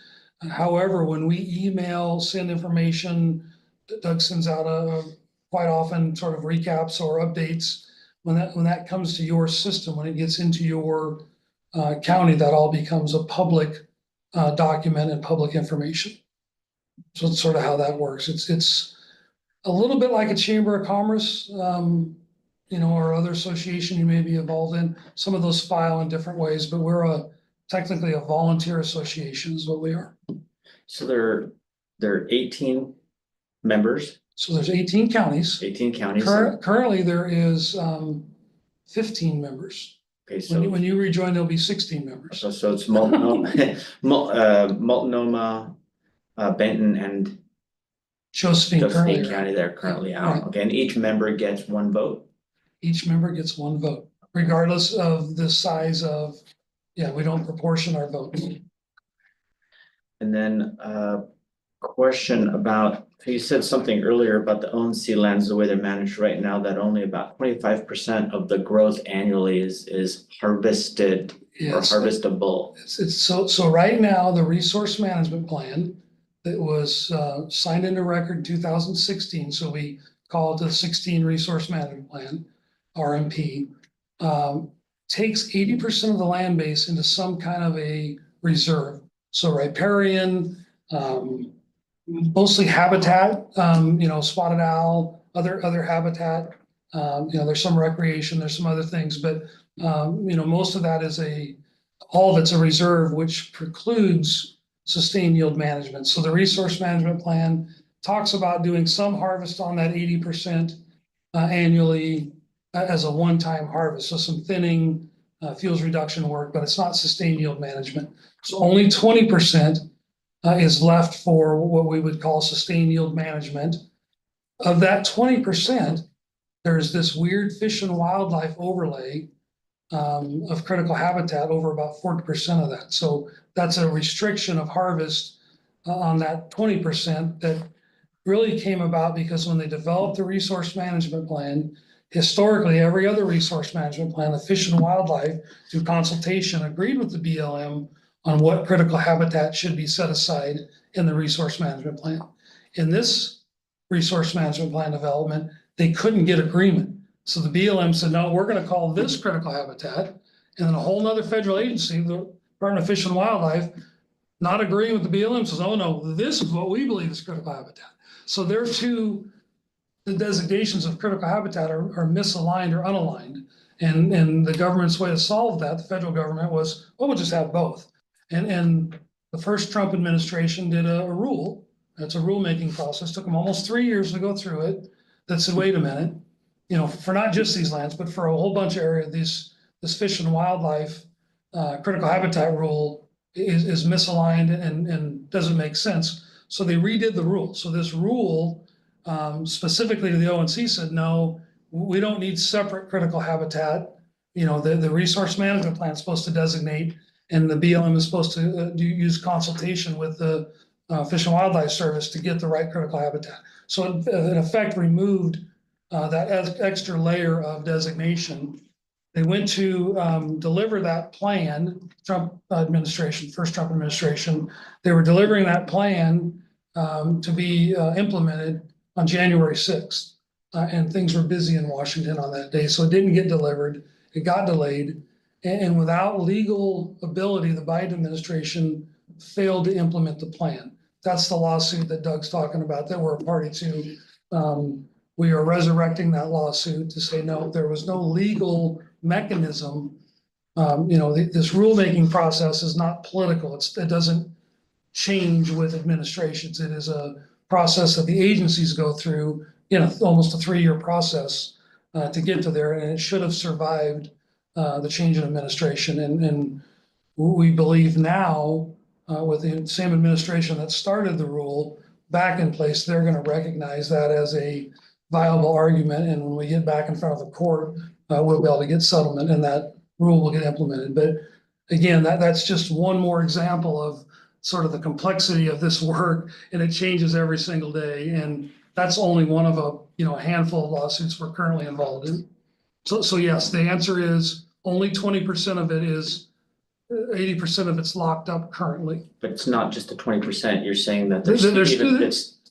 However, when we send information, Doug sends out quite often sort of recaps or updates. When that comes to your system, when it gets into your county, that all becomes a public document and public information. So it's sort of how that works. It's a little bit like a chamber of commerce, or other association you may be involved in. Some of those file in different ways, but we're technically a volunteer association is what we are. So there are 18 members, So there's 18 counties. 18 counties. Currently, there is 15 members. Okay, so When you rejoin, there'll be 16 members. so it's Multnomah, Benton and Josephine Josephine currently, County they're currently Right. out. Okay, and each member gets one vote. each member gets one vote, regardless of the size of, we don't proportion our votes. And then question about, you said something earlier about the ONC lands, the way they're managed right now, that only about 25% of the growth annually is harvested or Yes. harvestable. It's so right now, the resource management plan that was signed into record in 2016, so we call it the 16 Resource Management Plan, RMP, takes 80% of the land base into some kind of a reserve. So riparian, mostly habitat, spotted owl, other habitat. There's some recreation, there's some other things, but most of that is a all of it's a reserve, which precludes sustained yield management. So the resource management plan talks about doing some harvest on that 80% annually as a one-time harvest. So some thinning, fuels reduction work, but it's not sustained yield management. So only 20% is left for what we would call sustained yield management. Of that 20%, there's this weird fish and wildlife overlay of critical habitat over about 40% of that. So that's a restriction of harvest on that 20% that really came about because when they developed the resource management plan, historically, every other resource management plan, the Fish and Wildlife, through consultation, agreed with the BLM on what critical habitat should be set aside in the resource management plan. In this resource management plan development, they couldn't get agreement. So the BLM said, no, we're gonna call this critical habitat. And then a whole nother federal agency, the Department of Fish and Wildlife, not agreeing with the BLM, says, oh no, this is what we believe is critical habitat. So their two, the designations of critical habitat are misaligned or unaligned. And the government's way to solve that, the federal government, was, well, we'll just have both. And the first Trump administration did a rule. It's a rulemaking process, took them almost 3 years to go through it, that said, wait a minute, you know, for not just these lands, but for a whole bunch of areas, this fish and wildlife critical habitat rule is misaligned and doesn't make sense. So they redid the rule. So this rule specifically to the ONC said, no, we don't need separate critical habitat. You know, the resource management plan is supposed to designate, and the BLM is supposed to use consultation with the Fish and Wildlife Service to get the right critical habitat. So it in effect removed that extra layer of designation. They went to deliver that plan, Trump administration, first Trump administration, they were delivering that plan to be implemented on January 6th. And things were busy in Washington on that day, so it didn't get delivered, it got delayed. And without legal ability, the Biden administration failed to implement the plan. That's the lawsuit that Doug's talking about that we're a party to. We are resurrecting that lawsuit to say, no, there was no legal mechanism. You know, this rulemaking process is not political. It doesn't change with administrations. It is a process that the agencies go through, you know, almost a 3-year process to get to there, and it should have survived the change in administration. And we believe now, with the same administration that started the rule back in place, they're going to recognize that as a viable argument. And when we get back in front of the court, we'll be able to get settlement and that rule will get implemented. But again, that's just one more example of sort of the complexity of this work, and it changes every single day. And that's only one of a handful of lawsuits we're currently involved in. So yes, the answer is only 20% of it is 80% of it's locked up currently. But it's not just the 20%, you're saying that there's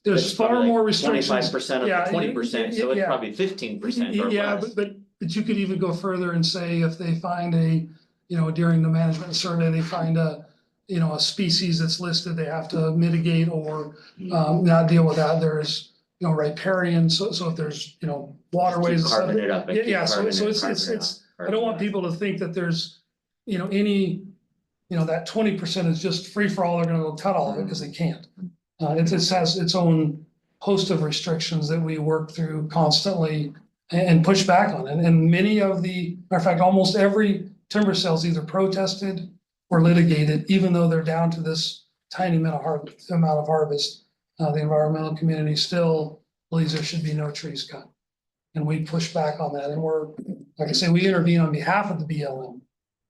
There's far more restrictions. 25% of Yeah, the 20%, so it's yeah. probably 15% or Yeah, less. but you could even go further and say if they find during the management survey, they find a species that's listed, they have to mitigate or not deal with that. There's riparian, so if there's waterways. Keep carving it up. And Yeah, so keep carving it's it up. I don't want people to think that there's any that 20% is just free for all. They're going to go cut all of it because they can't. It has its own host of restrictions that we work through constantly and push back on. And many of matter of fact, almost every timber sale is either protested or litigated, even though they're down to this tiny amount of harvest. The environmental community still believes there should be no trees cut. And we push back on that. And we're, like I say, we intervene on behalf of the BLM,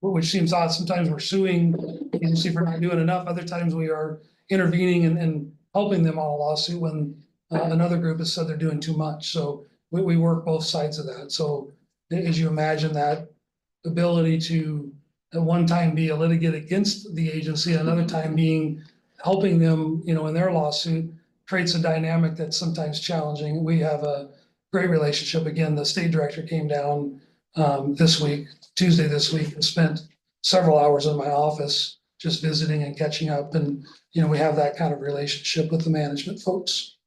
which seems odd. Sometimes we're suing the agency for not doing enough. Other times we are intervening and helping them on a lawsuit when another group has said they're doing too much. So we work both sides of that. So as you imagine, that ability to at one time be a litigant against the agency, another time being helping them, in their lawsuit, creates a dynamic that's sometimes challenging. We have a great relationship. Again, the state director came down Tuesday this week, and spent several hours in my office just visiting and catching up. And, we have that kind of relationship with the management folks.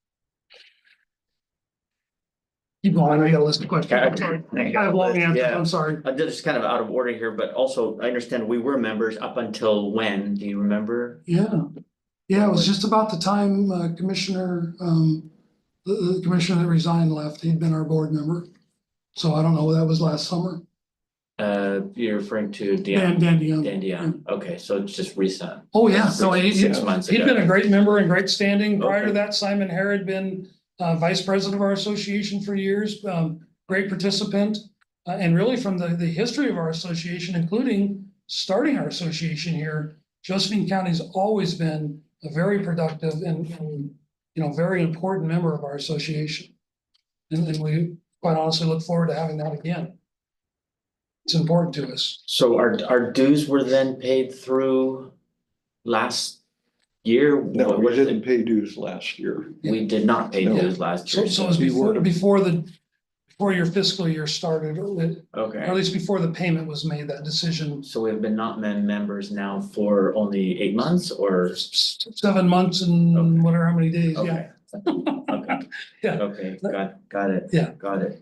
Keep going, I got a list of questions. Okay. I'm sorry. I have long answers, Yeah. I'm sorry. This is kind of out of order here, but also I understand we were members up until when? Do you remember? Yeah, yeah, it was just about the time Commissioner, the commissioner that resigned left, he'd been our board member. So I don't know, that was last summer. You're referring to Dan Dan, Dion. Dan. Okay, so it's just recent. Oh, yeah, so he, 6 months he'd ago. been a great member and great standing. Prior to Okay. that, Simon Hare had been vice president of our association for years, great participant. And really from the history of our association, including starting our association here, Josephine County's always been a very productive and very important member of our association. And we quite honestly look forward to having that again. It's important to us. So our dues were then paid through last year? No, What we was it? didn't pay dues last year. We did not pay No. dues last year. So it was We were- before your fiscal year started, or at Okay, least before the payment was made, that decision. so we've been not members now for only 8 months or? 7 months and Okay. whatever, how many days, yeah. Okay. Okay. Yeah. Okay, got it. Yeah. Got it.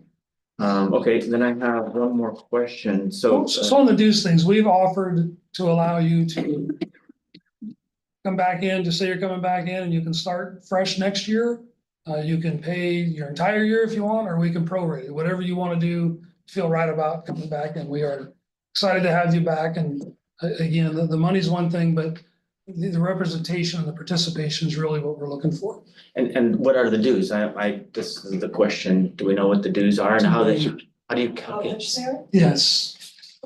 Okay, then I have one more question. So. So on the dues things, we've offered to allow you to come back in, just say you're coming back in and you can start fresh next year. You can pay your entire year if you want, or we can prorate it, whatever you want to do, feel right about coming back. And we are excited to have you back. And again, the money's one thing, but the representation and the participation is really what we're looking for. And what are the dues? This is the question. Do we know what the dues are and how do you How calculate? much, Sarah? Yes.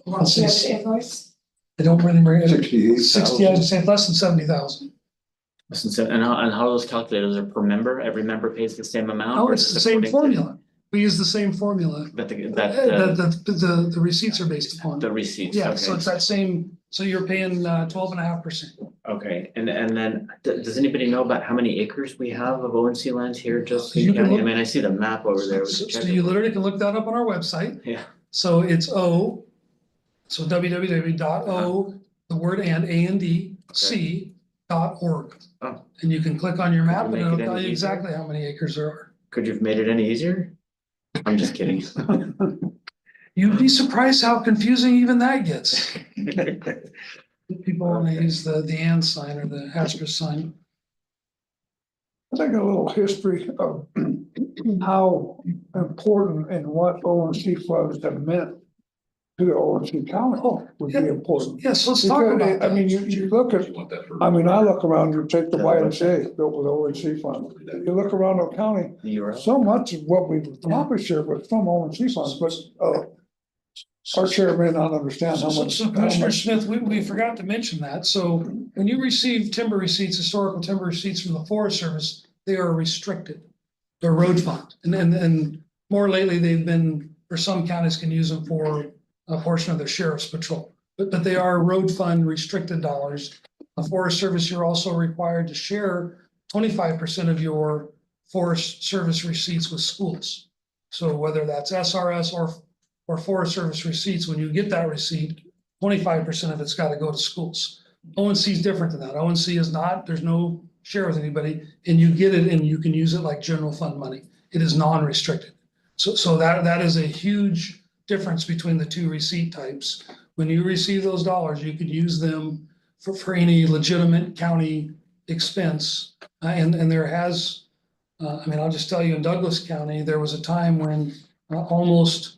Do you have the invoice? I don't really bring it. 68,000. 60, I'd say less than 70,000. And how are those calculated? Are per member? Every member pays the same amount? Oh, or it's is the it same according to- formula. We use the same formula. But the The receipts are based upon. the receipts, Yeah, so okay, it's that same, so you're paying 12.5%. okay, and then, does anybody know about how many acres we have of ONC lands here, just You in can county? I look- mean, I see the map over there with So the so check. you literally can look that up on our website. Yeah, So it's www.o, the word and.org. Oh. And you can click on your map Could and you make it'll it tell any you easier? exactly how many acres there are. could you have made it any easier? I'm just kidding. You'd be surprised how confusing even that gets. People want to Okay. use the and sign or the asterisk sign. I think a little history of how important and what ONC funds have meant to the ONC County would be important. Yes, let's talk about Because, that. I mean, you look at, I mean, I look around, you take the YMCA built with ONC funds. You look around the county, You're up. so much of what we've accomplished here was from ONC funds, but our chair may not understand how much. So Commissioner Smith, we forgot to mention that. So when you receive timber receipts, historical timber receipts from the Forest Service, they are restricted. They're road fund. And more lately, they've been, or some counties can use them for a portion of their sheriff's patrol. But they are road fund restricted dollars. The Forest Service, you're also required to share 25% of your Forest Service receipts with schools. So whether that's SRS or Forest Service receipts, when you get that receipt, 25% of it's got to go to schools. ONC is different than that. ONC is not, there's no share with anybody, and you get it and you can use it like general fund money. It is non-restricted. So that is a huge difference between the two receipt types. When you receive those dollars, you could use them for any legitimate county expense. And there has, I mean, I'll just tell you, in Douglas County, there was a time when almost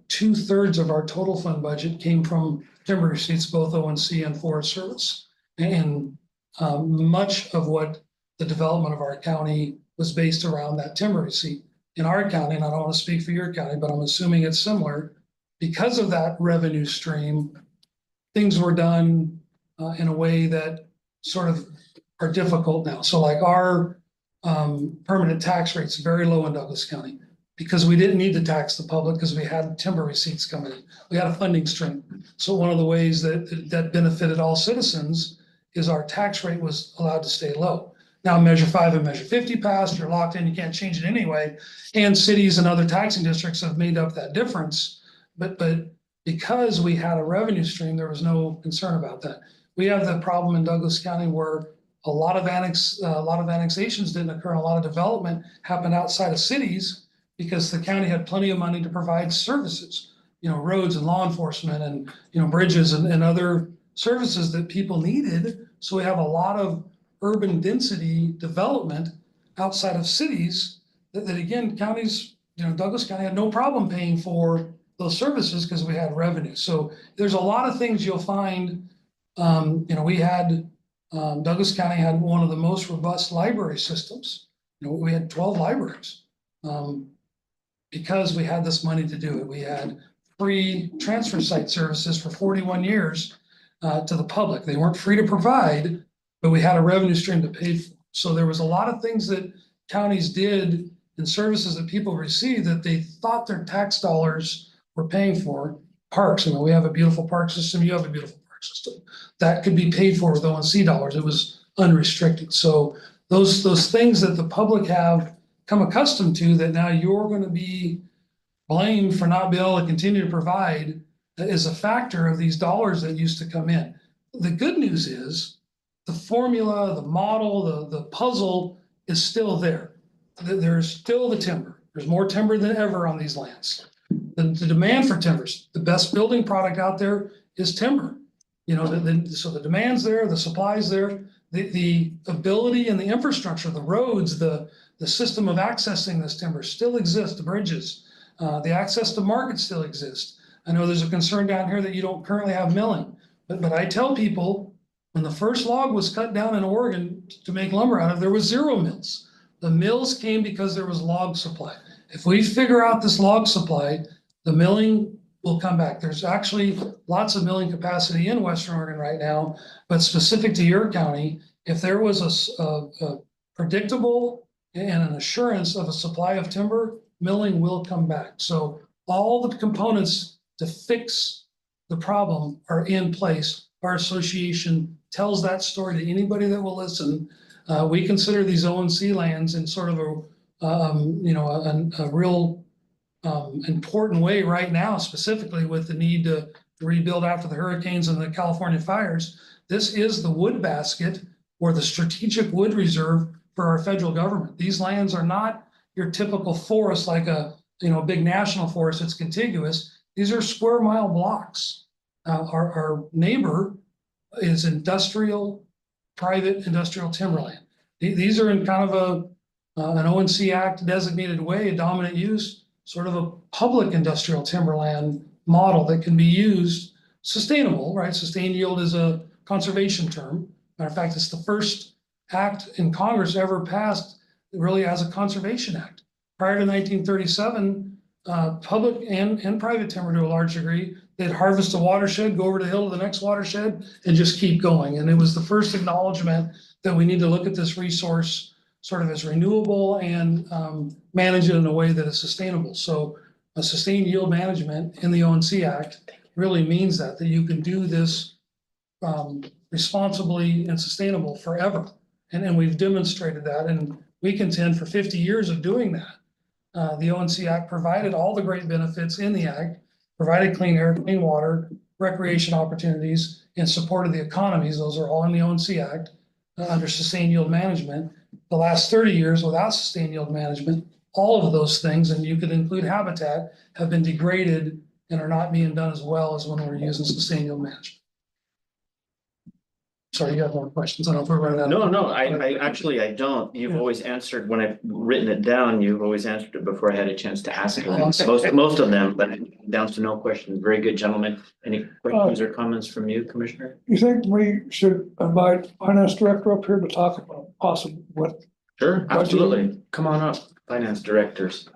2/3 of our total fund budget came from timber receipts, both ONC and Forest Service. And much of what the development of our county was based around that timber receipt. In our county, and I don't want to speak for your county, but I'm assuming it's similar, because of that revenue stream, things were done in a way that sort of are difficult now. So like our permanent tax rate's very low in Douglas County because we didn't need to tax the public because we had timber receipts coming in. We had a funding stream. So one of the ways that benefited all citizens is our tax rate was allowed to stay low. Now Measure 5 and Measure 50 passed, you're locked in, you can't change it anyway. And cities and other taxing districts have made up that difference. But because we had a revenue stream, there was no concern about that. We have the problem in Douglas County where a lot of annexations didn't occur, and a lot of development happened outside of cities because the county had plenty of money to provide services, roads and law enforcement and, bridges and other services that people needed. So we have a lot of urban density development outside of cities that again, counties, Douglas County had no problem paying for those services because we had revenue. So there's a lot of things you'll find. We had Douglas County had one of the most robust library systems. We had 12 libraries because we had this money to do it. We had free transfer site services for 41 years to the public. They weren't free to provide, but we had a revenue stream to pay for. So there was a lot of things that counties did and services that people received that they thought their tax dollars were paying for. Parks, we have a beautiful park system, you have a beautiful park system. That could be paid for with ONC dollars. It was unrestricted. So those things that the public have come accustomed to that now you're going to be blamed for not being able to continue to provide is a factor of these dollars that used to come in. The good news is the formula, the model, the puzzle is still there. There's still the timber. There's more timber than ever on these lands. The demand for timbers, the best building product out there is timber. So the demand's there, the supply's there, the ability and the infrastructure, the roads, the system of accessing this timber still exists, the bridges, the access to markets still exists. I know there's a concern down here that you don't currently have milling, but I tell people when the first log was cut down in Oregon to make lumber out of, there was 0 mills. The mills came because there was log supply. If we figure out this log supply, the milling will come back. There's actually lots of milling capacity in Western Oregon right now, but specific to your county, if there was a predictable and an assurance of a supply of timber, milling will come back. So all the components to fix the problem are in place. Our association tells that story to anybody that will listen. We consider these ONC lands in sort of a real important way right now, specifically with the need to rebuild after the hurricanes and the California fires. This is the wood basket or the strategic wood reserve for our federal government. These lands are not your typical forest like a big national forest that's contiguous. These are square mile blocks. Our neighbor is private industrial timberland. These are in kind of an ONC Act designated way, a dominant use, sort of a public industrial timberland model that can be used sustainable, right? Sustained yield is a conservation term. Matter of fact, it's the first act in Congress ever passed really as a conservation act. Prior to 1937, public and private timber to a large degree, they'd harvest a watershed, go over the hill to the next watershed, and just keep going. And it was the first acknowledgement that we need to look at this resource sort of as renewable and manage it in a way that is sustainable. So a sustained yield management in the ONC Act really means that you can do this responsibly and sustainable forever. And we've demonstrated that, and we contend for 50 years of doing that. The ONC Act provided all the great benefits in the Act, provided clean air, clean water, recreation opportunities, and supported the economies. Those are all in the ONC Act under sustained yield management. The last 30 years without sustained yield management, all of those things, and you could include habitat, have been degraded and are not being done as well as when we're using sustained yield management. Sorry, you have more questions? I don't know if we're running out. No, I don't. You've always answered, when I've written it down, you've always answered it before I had a chance to ask them. Most of them, but down to no questions. Very good, gentlemen. Any questions or comments from you, Commissioner? You think we should invite finance director up here to talk about possible what? Sure, absolutely. Come on up, finance directors.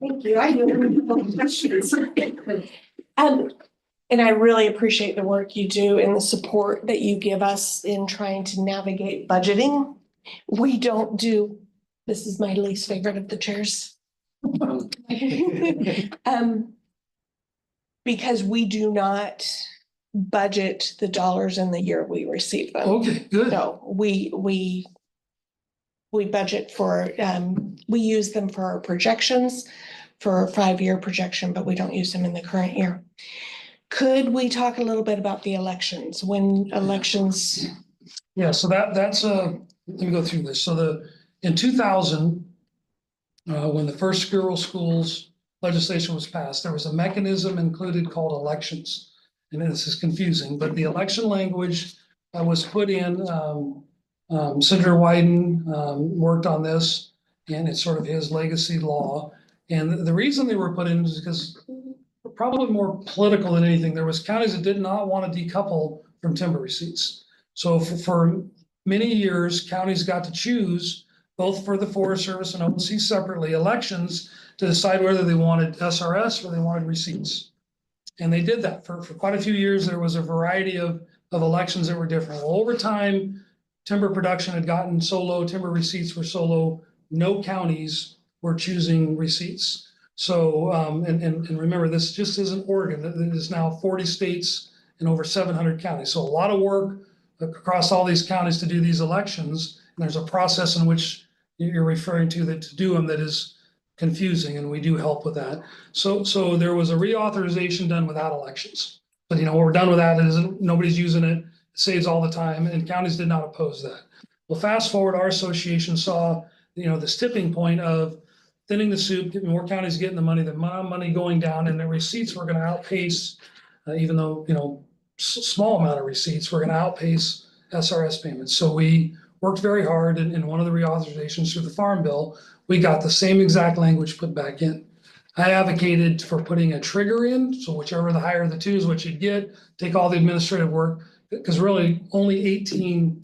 Thank you. I do have questions. And I really appreciate the work you do and the support that you give us in trying to navigate budgeting. We don't do, this is my least favorite of the chairs. Because we do not budget the dollars in the year we receive them. Okay, good. No, we budget for, we use them for our projections, for a 5-year projection, but we don't use them in the current year. Could we talk a little bit about the elections, when elections? Yeah, so that's let me go through this. So in 2000, when the first Skirrel Schools legislation was passed, there was a mechanism included called elections. And this is confusing, but the election language was put in, Senator Wyden worked on this, and it's sort of his legacy law. And the reason they were put in is because probably more political than anything. There was counties that did not want to decouple from timber receipts. So for many years, counties got to choose, both for the Forest Service and ONC separately, elections to decide whether they wanted SRS or they wanted receipts. And they did that for quite a few years. There was a variety of elections that were different. Well, over time, timber production had gotten so low, timber receipts were so low, no counties were choosing receipts. So, and remember, this just isn't Oregon. It is now 40 states and over 700 counties. So a lot of work across all these counties to do these elections. And there's a process in which you're referring to that to do them that is confusing, and we do help with that. So there was a reauthorization done without elections. But when we're done with that, it isn't, nobody's using it. It saves all the time, and counties did not oppose that. Well, fast forward, our association saw, this tipping point of thinning the soup, getting more counties getting the money going down, and the receipts were going to outpace, even though, small amount of receipts, we're going to outpace SRS payments. So we worked very hard in one of the reauthorizations through the Farm Bill. We got the same exact language put back in. I advocated for putting a trigger in, so whichever the higher of the two is what you'd get, take all the administrative work, because really only 18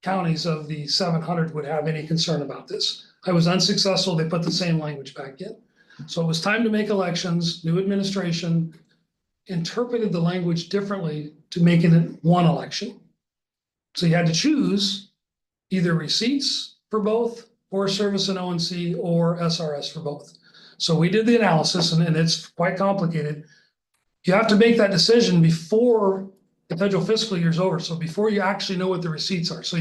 counties of the 700 would have any concern about this. I was unsuccessful. They put the same language back in. So it was time to make elections. New administration interpreted the language differently to making it one election. So you had to choose either receipts for both, Forest Service and ONC, or SRS for both. So we did the analysis, and it's quite complicated. You have to make that decision before the federal fiscal year is over. So before you actually know what the receipts are. So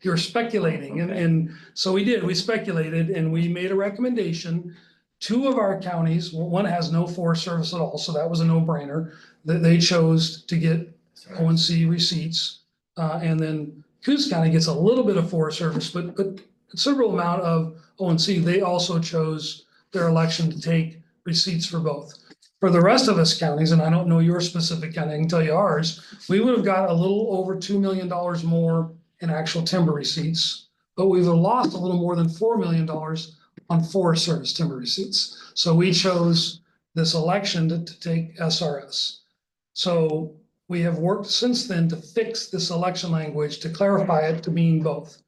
you're speculating. And so we speculated, and we made a recommendation. Two of our counties, one has no Forest Service at all, so that was a no-brainer. They chose to get ONC receipts. And then Coos County gets a little bit of Forest Service, but considerable amount of ONC. They also chose their election to take receipts for both. For the rest of us counties, and I don't know your specific county, I can tell you ours, we would have got a little over $2 million more in actual timber receipts, but we've lost a little more than $4 million on Forest Service timber receipts. So we chose this election to take SRS. So we have worked since then to fix this election language, to clarify it to mean both.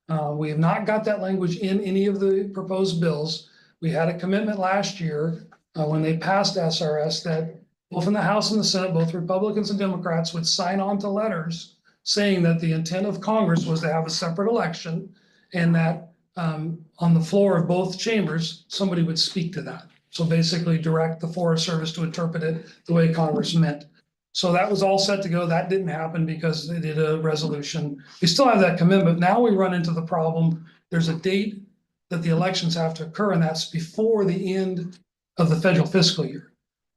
We have not got that language in any of the proposed bills. We had a commitment last year when they passed SRS that both in the House and the Senate, both Republicans and Democrats would sign on to letters saying that the intent of Congress was to have a separate election, and that on the floor of both chambers, somebody would speak to that. So basically direct the Forest Service to interpret it the way Congress meant. So that was all set to go. That didn't happen because they did a resolution. We still have that commitment. Now we run into the problem. There's a date that the elections have to occur, and that's before the end of the federal fiscal year.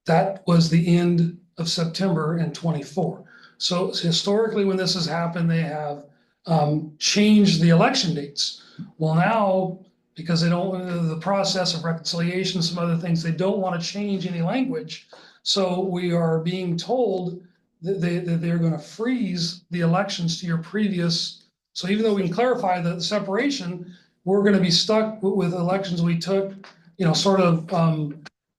That was the end of September in 24. So historically, when this has happened, they have changed the election dates. Well, now, because they don't, the process of reconciliation, some other things, they don't want to change any language. So we are being told that they're going to freeze the elections to your previous. So even though we can clarify the separation, we're going to be stuck with elections we took, sort of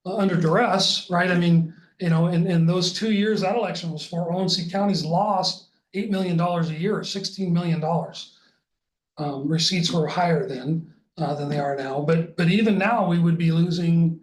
under duress, right? I mean, in those 2 years that election was for, ONC counties lost $8 million a year, $16 million. Receipts were higher then than they are now, but even now we would be losing,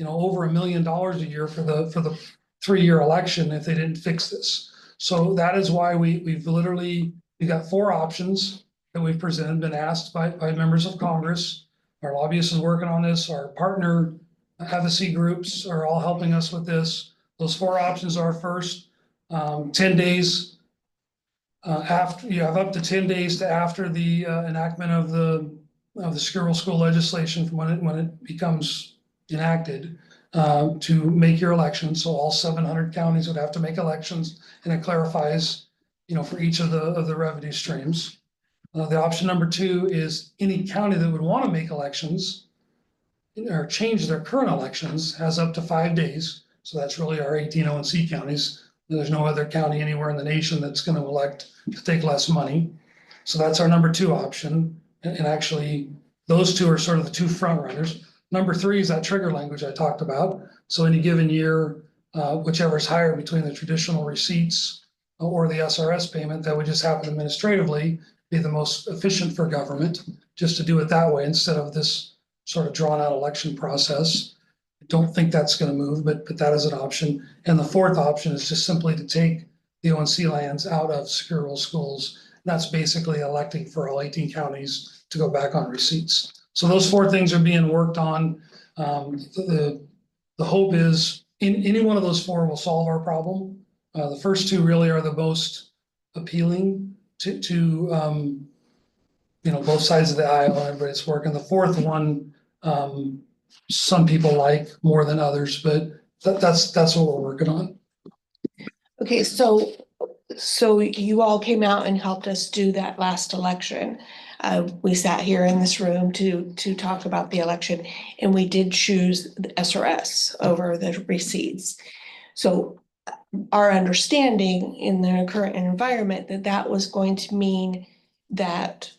over $1 million a year for the 3-year election if they didn't fix this. So that is why we've got 4 options that we've presented, been asked by members of Congress. Our lobbyist is working on this. Our partner advocacy groups are all helping us with this. Those 4 options are: first, 10 days after, you have up to 10 days to after the enactment of the Skirrel School legislation from when it becomes enacted to make your election. So all 700 counties would have to make elections, and it clarifies, for each of the revenue streams. The option number 2 is any county that would want to make elections or change their current elections has up to 5 days. So that's really our 18 ONC counties. There's no other county anywhere in the nation that's gonna elect to take less money. So that's our number 2 option. And actually, those two are sort of the 2 front runners. Number 3 is that trigger language I talked about. So any given year, whichever is higher between the traditional receipts or the SRS payment, that would just happen administratively, be the most efficient for government, just to do it that way instead of this sort of drawn out election process. I don't think that's gonna move, but that is an option. And the 4th option is just simply to take the ONC lands out of secure rural schools. That's basically electing for all 18 counties to go back on receipts. So those 4 things are being worked on. The hope is any one of those 4 will solve our problem. The first 2 really are the most appealing to both sides of the aisle, and everybody's working. The 4th one, some people like more than others, but that's what we're working on. Okay, so you all came out and helped us do that last election. We sat here in this room to talk about the election, and we did choose the SRS over the receipts. So our understanding in the current environment that was going to mean that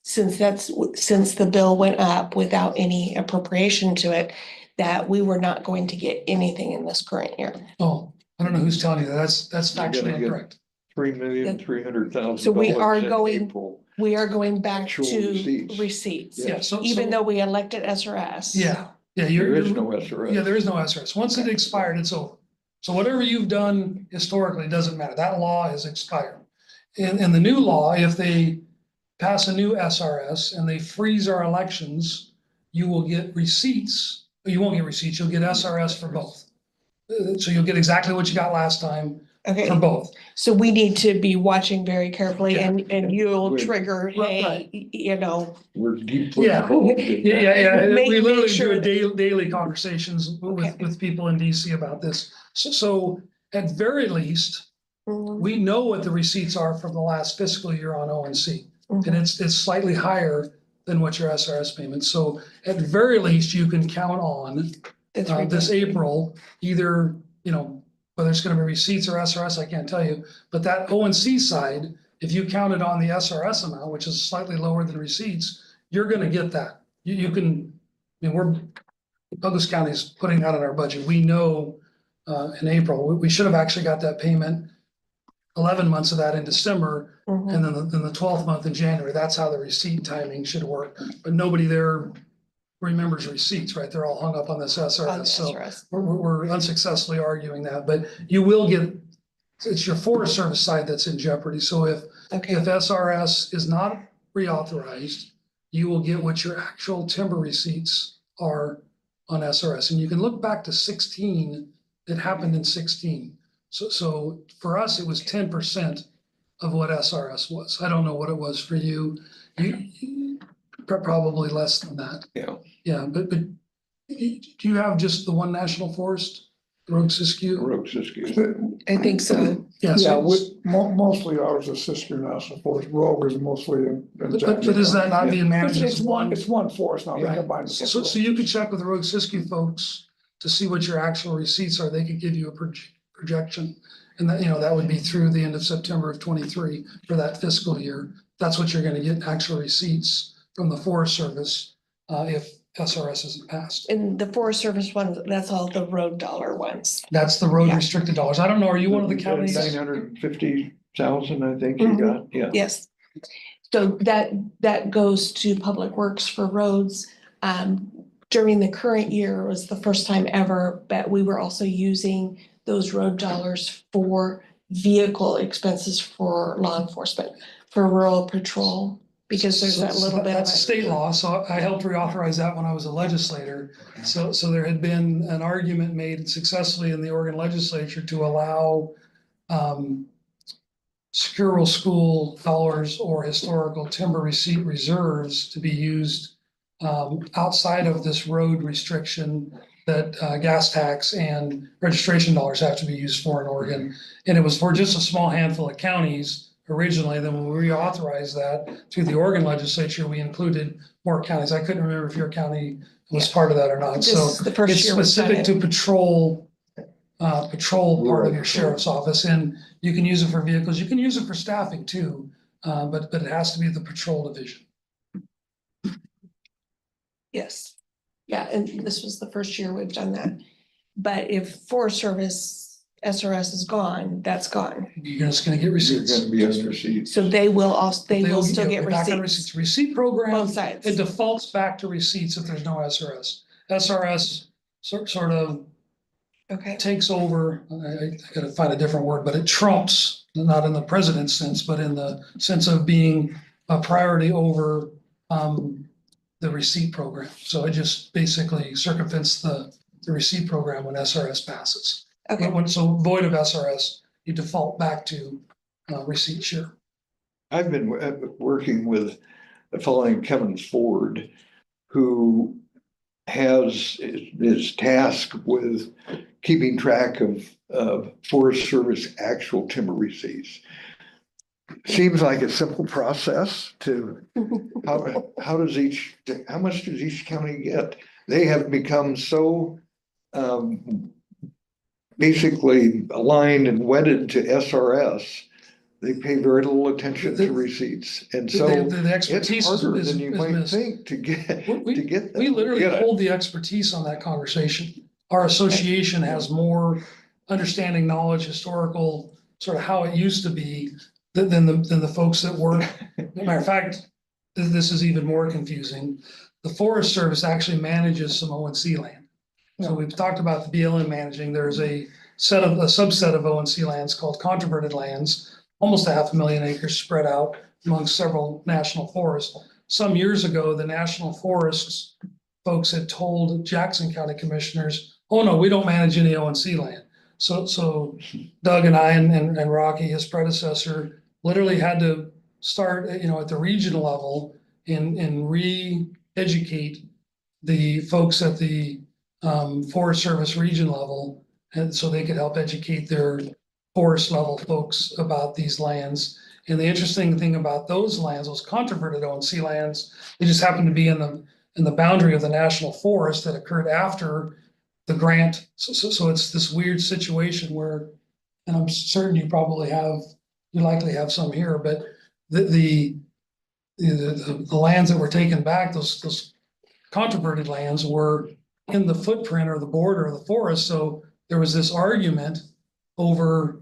since the bill went up without any appropriation to it, that we were not going to get anything in this current year. Oh, I don't know who's telling you that. That's You're gonna factually get- incorrect. $3,300,000. So we are in going- April. We are going back Actual to receipts. receipts, Yeah, so even though we elected SRS. yeah, There is no SRS. Yeah, there is no SRS. Once it expired, it's over. So whatever you've done historically doesn't matter. That law is expired. In the new law, if they pass a new SRS and they freeze our elections, you will get receipts. You won't get receipts, you'll get SRS for both. So you'll get exactly what you got last time Okay, for both. so we need to be watching very carefully Yeah. and you'll Right. trigger, Right. hey, you know. We're deeply Yeah. involved in that. Yeah, Make we literally do sure a that- daily conversations Okay. with people in DC about this. So at very least, Mhm, we know what the receipts are from the last fiscal year on ONC. And mhm. it's slightly higher than what your SRS payment. So at very least, you can count on That's this ridiculous. April, either, whether it's gonna be receipts or SRS, I can't tell you. But that ONC side, if you counted on the SRS amount, which is slightly lower than receipts, you're gonna get that. You can, Douglas County is putting that in our budget. We know in April, we should have actually got that payment, 11 months of that in December, Mhm. and then the 12th month in January. That's how the receipt timing should work. But nobody there remembers receipts, right? They're all hung up on this On the SRS. So SRS. we're unsuccessfully arguing that, but you will get, it's your Forest Service side that's in jeopardy. So if Okay, SRS is not reauthorized, you will get what your actual timber receipts are on SRS. And you can look back to 16, it happened in 16. So for us, it was 10% of what SRS was. I don't know what it was for you. You probably less than that. Yeah. Yeah, but do you have just the one national forest, Rogue Siskiyou? Rogue Siskiyou. I think so. Yeah, Yeah, so, mostly ours is Siskiyou National Forest, Rogue is mostly in. but is that not being managed It's as one? It's one forest now, they Right. combine. So you could check with the Rogue Siskiyou folks to see what your actual receipts are. They could give you a projection. And that would be through the end of September of 23 for that fiscal year. That's what you're gonna get, actual receipts from the Forest Service, if SRS isn't passed. And the Forest Service ones, that's all the road dollar ones. That's the road Yeah. restricted dollars. I don't know, are you one of the counties? 950,000, I think you got, yeah. Yes. So that goes to Public Works for roads. During the current year was the first time ever that we were also using those road dollars for vehicle expenses for law enforcement, for rural patrol, because there's that little bit of. That's state law, so I helped reauthorize that when I was a legislator. So there had been an argument made successfully in the Oregon legislature to allow secure rural school dollars or historical timber receipt reserves to be used outside of this road restriction that gas tax and registration dollars have to be used for in Oregon. And it was for just a small handful of counties originally. Then when we reauthorized that through the Oregon legislature, we included more counties. I couldn't remember if your county was part of that or not. This So is the first it's year we've done specific it. to patrol part of your Right. sheriff's office, and you can use it for vehicles. You can use it for staffing too. But it has to be the patrol division. Yes. Yeah, and this was the first year we've done that. But if Forest Service SRS is gone, that's gone. You're just gonna get You're receipts. gonna be on receipts. So they will also, they will still You'll get be back on receipts, Receipt program. both sides. It defaults back to receipts if there's no SRS. SRS sort of Okay, takes over, I gotta find a different word, but it trumps, not in the president's sense, but in the sense of being a priority over the receipt program. So it just basically circumvents the receipt program when SRS passes. okay. So void of SRS, you default back to receipt share. I've been working with a fellow named Kevin Ford, who is tasked with keeping track of Forest Service actual timber receipts. Seems like a simple process to, how much does each county get? They have become so basically aligned and wedded to SRS. They pay very little attention to receipts, and so The expertise it's harder is than you might missed. think to get, We- to get. We literally get it. hold the expertise on that conversation. Our association has more understanding, knowledge, historical, sort of how it used to be than the folks that work. Matter of fact, this is even more confusing. The Forest Service actually manages some ONC land. So we've talked about the BLM managing. There's a subset of ONC lands called controverted lands, almost 500,000 acres spread out among several national forests. Some years ago, the national forests folks had told Jackson County commissioners, oh no, we don't manage any ONC land. So Doug and I and Rocky, his predecessor, literally had to start, at the regional level and re-educate the folks at the Forest Service region level, and so they could help educate their forest level folks about these lands. And the interesting thing about those lands, those controverted ONC lands, they just happen to be in the boundary of the national forest that occurred after the grant. So it's this weird situation where, and I'm certain you likely have some here, but the lands that were taken back, those controverted lands were in the footprint or the border of the forest. So there was this argument over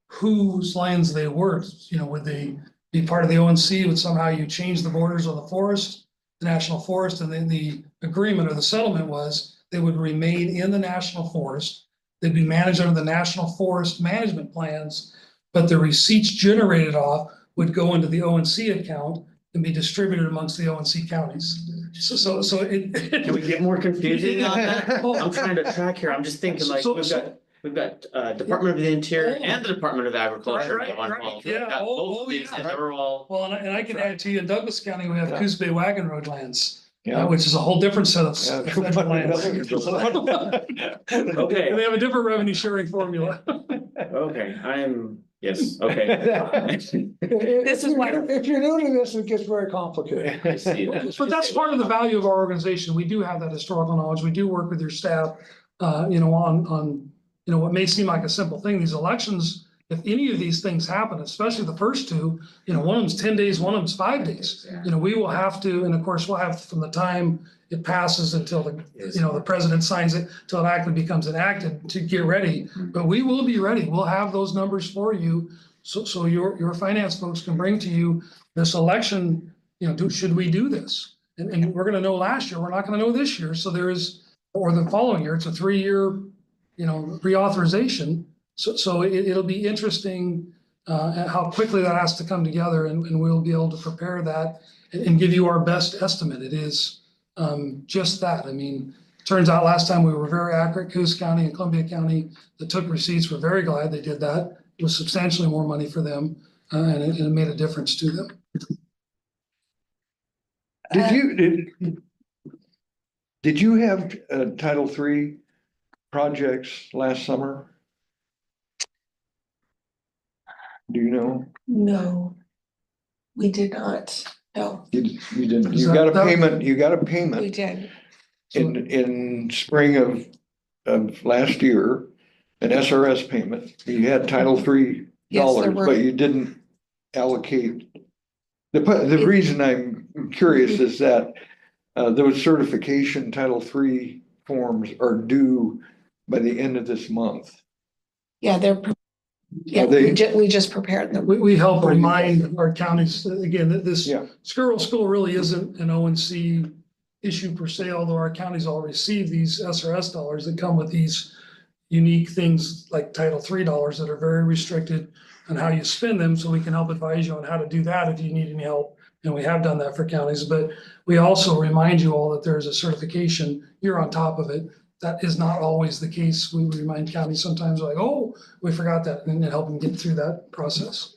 whose lands they were. Would they be part of the ONC? Would somehow you change the borders of the forest, the national forest? And then the agreement or the settlement was they would remain in the national forest. They'd be managed under the national forest management plans, but the receipts generated off would go into the ONC account and be distributed amongst the ONC counties. So it. Can we get more confusing on that? Oh, I'm trying to track here. I'm just thinking like, we've got Department of the Interior and the Department of Agriculture. Right, in one right, home. yeah. We've got both of these, and they're all. Well, and I can add to you, in Douglas County, we have Yeah. Coos Bay Wagon Road lands, Yeah. which is a whole different set of Yeah. federal lands. Okay. And they have a different revenue sharing formula. Okay, yes, okay. This is why- If you're new to this, it gets very complicated. I see that. But that's part of the value of our organization. We do have that historical knowledge. We do work with your staff, on what may seem like a simple thing. These elections, if any of these things happen, especially the first two, one of them's 10 days, one of them's 5 days. We will have to, and of course, we'll have from the time it passes until the president signs it, till it actually becomes enacted to get ready. But we will be ready. We'll have those numbers for you. So your finance folks can bring to you this election, should we do this? And we're gonna know last year, we're not gonna know this year. So or the following year, it's a 3-year, reauthorization. So it'll be interesting how quickly that has to come together, and we'll be able to prepare that and give you our best estimate. It is just that. I mean, turns out last time we were very accurate. Coos County and Columbia County that took receipts were very glad they did that. It was substantially more money for them, and it made a difference to them. Did you have Title III projects last summer? Do you know? No, we did not. No, You didn't, Is you got a that- payment, we did. in spring of last year, an SRS payment, you had Title III Yes, there dollars, were. but you didn't allocate. The reason I'm curious is that those certification Title III forms are due by the end of this month. Yeah, yeah, we just prepared them. We help remind our counties, again, that this Yeah. Skirville School really isn't an ONC issue per se, although our counties all receive these SRS dollars that come with these unique things like Title III dollars that are very restricted on how you spend them, so we can help advise you on how to do that if you need any help. And we have done that for counties, but we also remind you all that there's a certification, you're on top of it. That is not always the case. We remind counties sometimes like, oh, we forgot that, and then help them get through that process.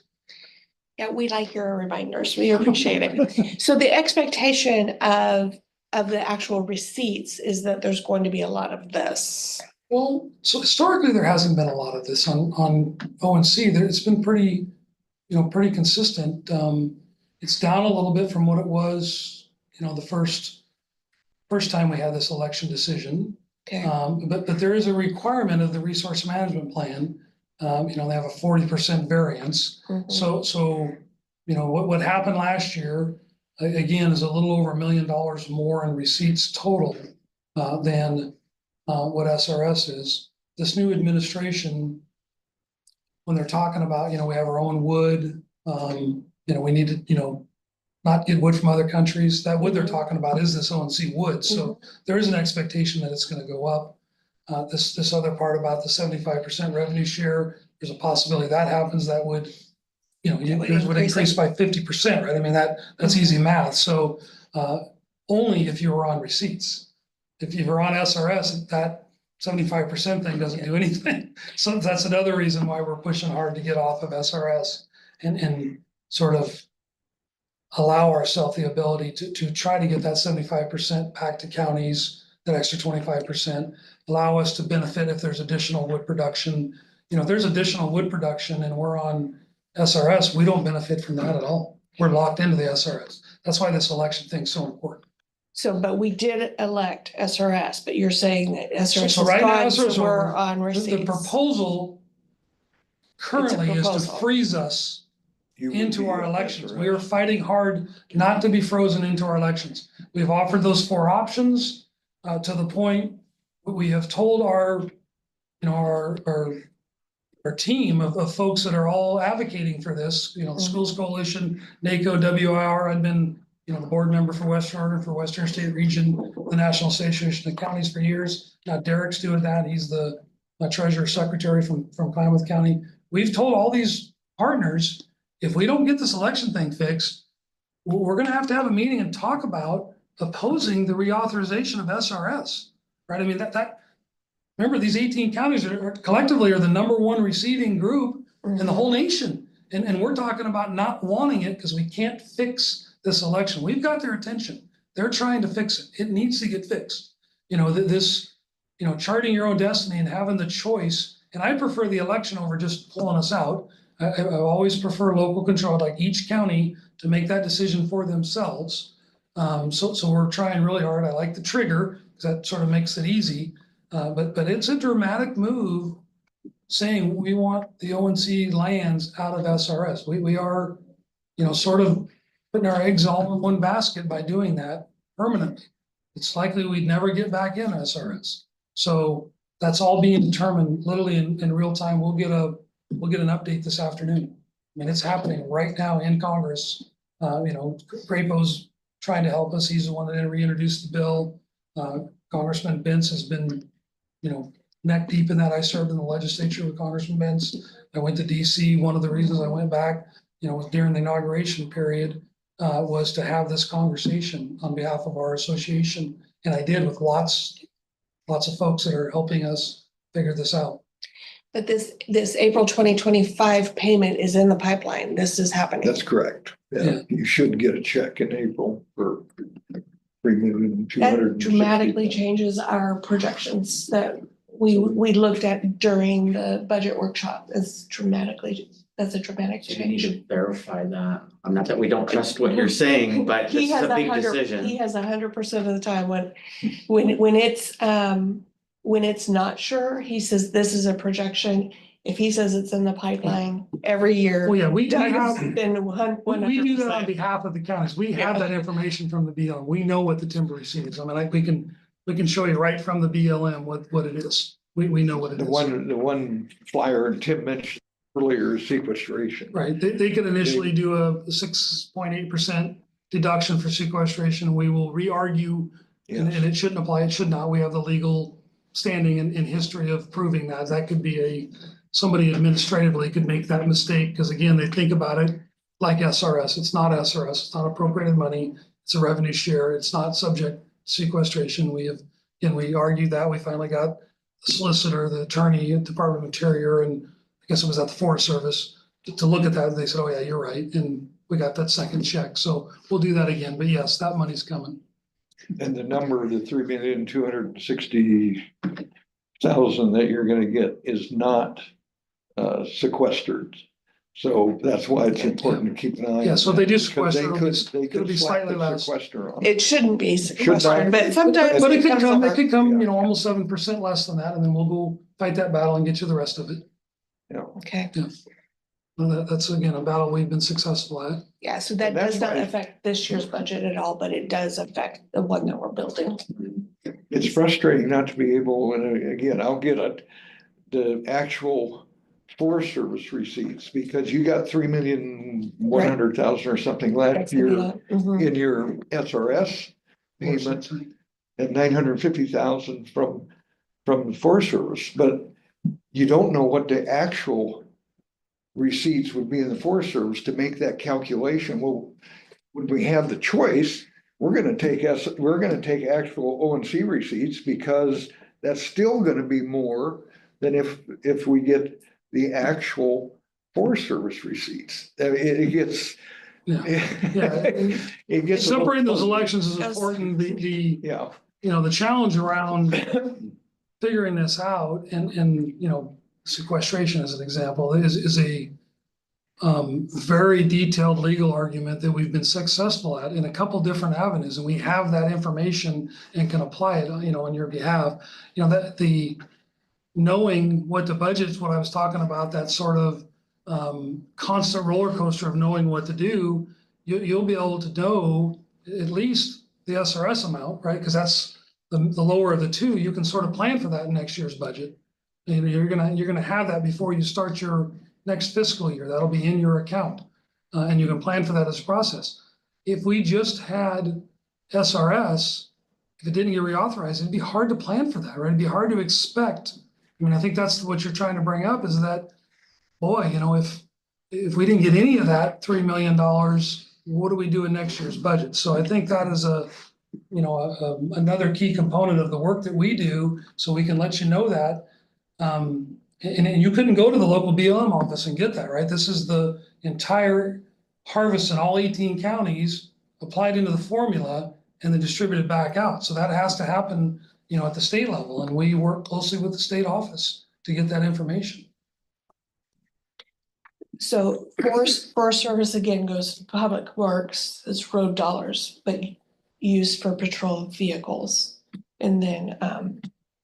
Yeah, we like your reminders. We appreciate it. So the expectation of the actual receipts is that there's going to be a lot of this. Well, so historically, there hasn't been a lot of this on ONC. It's been pretty, pretty consistent. It's down a little bit from what it was, the first time we had this election decision. Okay. But there is a requirement of the resource management plan. They have a 40% variance. Mhm. So, what happened last year, again, is a little over $1 million more in receipts total than what SRS is. This new administration, when they're talking about, we have our own wood, we need to, not get wood from other countries. That wood they're talking about is this ONC wood. So there is an expectation that it's going to go up. This other part about the 75% revenue share, there's a possibility that happens. That would, yours would increase by 50%, right? I mean, that's easy math. So only if you were on receipts. If you were on SRS, that 75% thing doesn't do anything. So that's another reason why we're pushing hard to get off of SRS and sort of allow ourselves the ability to try to get that 75% back to counties, that extra 25%, allow us to benefit if there's additional wood production. If there's additional wood production and we're on SRS, we don't benefit from that at all. We're locked into the SRS. That's why this election thing's so important. So, but we did elect SRS, but you're saying that SRS is So right now, gone, so so we're on the receipts. proposal currently is to proposal. freeze us You would into be our on elections. SRS. We are fighting hard not to be frozen into our elections. We've offered those 4 options to the point we have told our team of folks that are all advocating for this, the Schools Coalition, NACO, WIR. I've been, the board member for Western Oregon, for Western State Region, the National Association of Counties for years. Now Derek's doing that. He's the treasurer secretary from Klamath County. We've told all these partners, if we don't get this election thing fixed, we're going to have a meeting and talk about opposing the reauthorization of SRS, right? I mean, remember, these 18 counties are collectively the #1 receiving group in the whole nation. And we're talking about not wanting it because we can't fix this election. We've got their attention. They're trying to fix it. It needs to get fixed. Charting your own destiny and having the choice. And I prefer the election over just pulling us out. I always prefer local control, like each county to make that decision for themselves. So we're trying really hard. I like the trigger because that sort of makes it easy. But it's a dramatic move saying we want the ONC lands out of SRS. We are, sort of putting our eggs all in one basket by doing that permanently. It's likely we'd never get back in SRS. So that's all being determined literally in real time. We'll get an update this afternoon. I mean, it's happening right now in Congress. Crapo's trying to help us. He's the one that reintroduced the bill. Congressman Bentz has been, neck deep in that. I served in the legislature with Congressman Bentz. I went to DC. One of the reasons I went back, was during the inauguration period, was to have this conversation on behalf of our association. And I did with lots of folks that are helping us figure this out. But this April 2025 payment is in the pipeline. This is happening. That's correct. Yeah. You should get a check in April for $3,260,000. That dramatically changes our projections that we looked at during the budget workshop. It's dramatically That's a dramatic So you need change. to verify that. Not that we don't trust what you're saying, but He this is has a big 100 decision. He has 100% of the time when it's not sure, he says, this is a projection. If he says it's in the pipeline every year. Well, yeah, we Doug have, has been we do that on 100%. behalf of the counties. We have Yeah. that information from the BLM. We know what the timber receipt is. I mean, like, we can show you right from the BLM what it is. We know what it The is. one flyer Tim mentioned earlier is sequestration. Right, they could initially do a 6.8% deduction for sequestration. We will re-argue, and Yes. it shouldn't apply, it should not. We have the legal standing in history of proving that. That could be somebody administratively could make that mistake, because again, they think about it like SRS. It's not SRS, it's not appropriated money, it's a revenue share, it's not subject to sequestration. We argued that, we finally got the solicitor, the attorney at Department of Interior, and I guess it was at the Forest Service to look at that, and they said, oh yeah, you're right, and we got that second check, so we'll do that again, but yes, that money's coming. And the number, the 3,260,000 that you're gonna get is not sequestered. So that's why it's important to keep an eye on. Yeah, so if they do that, because sequester, they it'll could be slap slightly the less. sequester on. It shouldn't be Should sequestered, not. but sometimes. But it could come, over. you know, almost 7% less than that, and then we'll go fight that battle and get you the rest of it. Yeah. Okay, That's again, a battle we've been successful at. yeah, so that And that's does not why- affect this year's budget at all, but it does affect the one that we're building. It's frustrating not to be able, and again, I'll get the actual Forest Service receipts, because you got 3,100,000 or something last That's gonna be year on- mhm. in your SRS payment, and 950,000 from the Forest Service, but you don't know what the actual receipts would be in the Forest Service to make that calculation. Well, when we have the choice, we're gonna take actual ONC receipts, because that's still gonna be more than if we get the actual Forest Service receipts. I mean, it gets. Yeah. It gets. a little Separating those fuzzy. elections is Yes. important. Yeah, The challenge around figuring this out and, sequestration as an example is a very detailed legal argument that we've been successful at in a couple different avenues, and we have that information and can apply it, on your behalf. That knowing what the budget's, what I was talking about, that sort of constant roller coaster of knowing what to do, you'll be able to know at least the SRS amount, right? Because that's the lower of the two. You can sort of plan for that in next year's budget. And you're gonna have that before you start your next fiscal year. That'll be in your account. And you can plan for that as a process. If we just had SRS, if it didn't get reauthorized, it'd be hard to plan for that, right? It'd be hard to expect. I mean, I think that's what you're trying to bring up, is that, boy, if we didn't get any of that $3 million, what do we do in next year's budget? So I think that is another key component of the work that we do, so we can let you know that. And you couldn't go to the local BLM office and get that, right? This is the entire harvest in all 18 counties applied into the formula and then distributed back out. So that has to happen, at the state level, and we work closely with the state office to get that information. So Forest Service again goes to Public Works, it's road dollars, but used for patrol vehicles. And then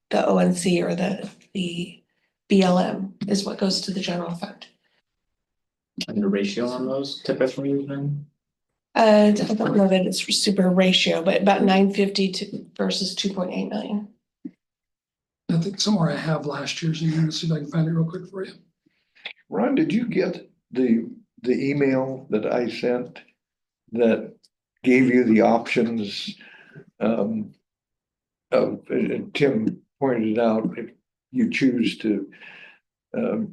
the ONC or the BLM is what goes to the general fund. And the ratio on those typically then? I don't know that it's super ratio, but about 950 versus 2.8 million. I think somewhere I have last year's, and let's see if I can find it real quick for you. Ron, did you get the email that I sent that gave you the options? Tim pointed out, if you choose to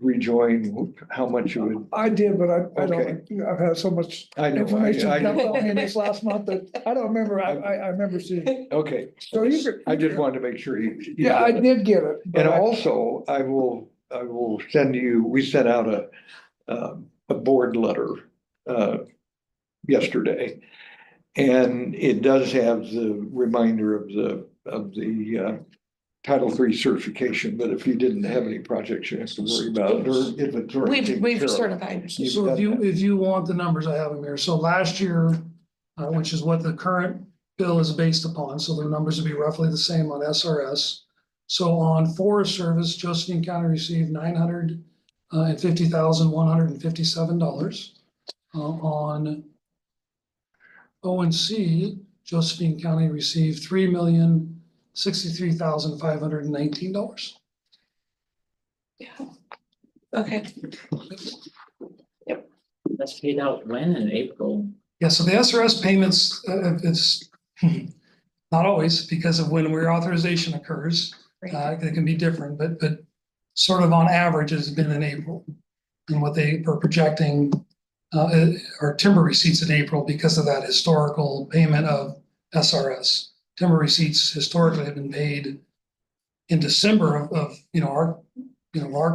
rejoin, how much you would. I did, but I Okay. don't, I've had so much I know. information I dumped know. on me this last month that I don't remember, I remember seeing. Okay, So you could. I just wanted to make sure you. Yeah, I did get it. but And I- also, I will send you, we sent out a board letter yesterday. And it does have the reminder of the Title III certification, but if you didn't have any projects you have to worry about, or if it's already taken We've care of. certified. So if you want the numbers, I have them here. So last year, which is what the current bill is based upon, so the numbers would be roughly the same on SRS. So on Forest Service, Josephine County received $950,157. On ONC, Josephine County received $3,063,519. Okay, That's paid out when, in April? Yeah, so the SRS payments, it's not always because of when reauthorization occurs. It can be different, but sort of on average has been in April. And what they were projecting are timber receipts in April because of that historical payment of SRS. Timber receipts historically have been paid in December of our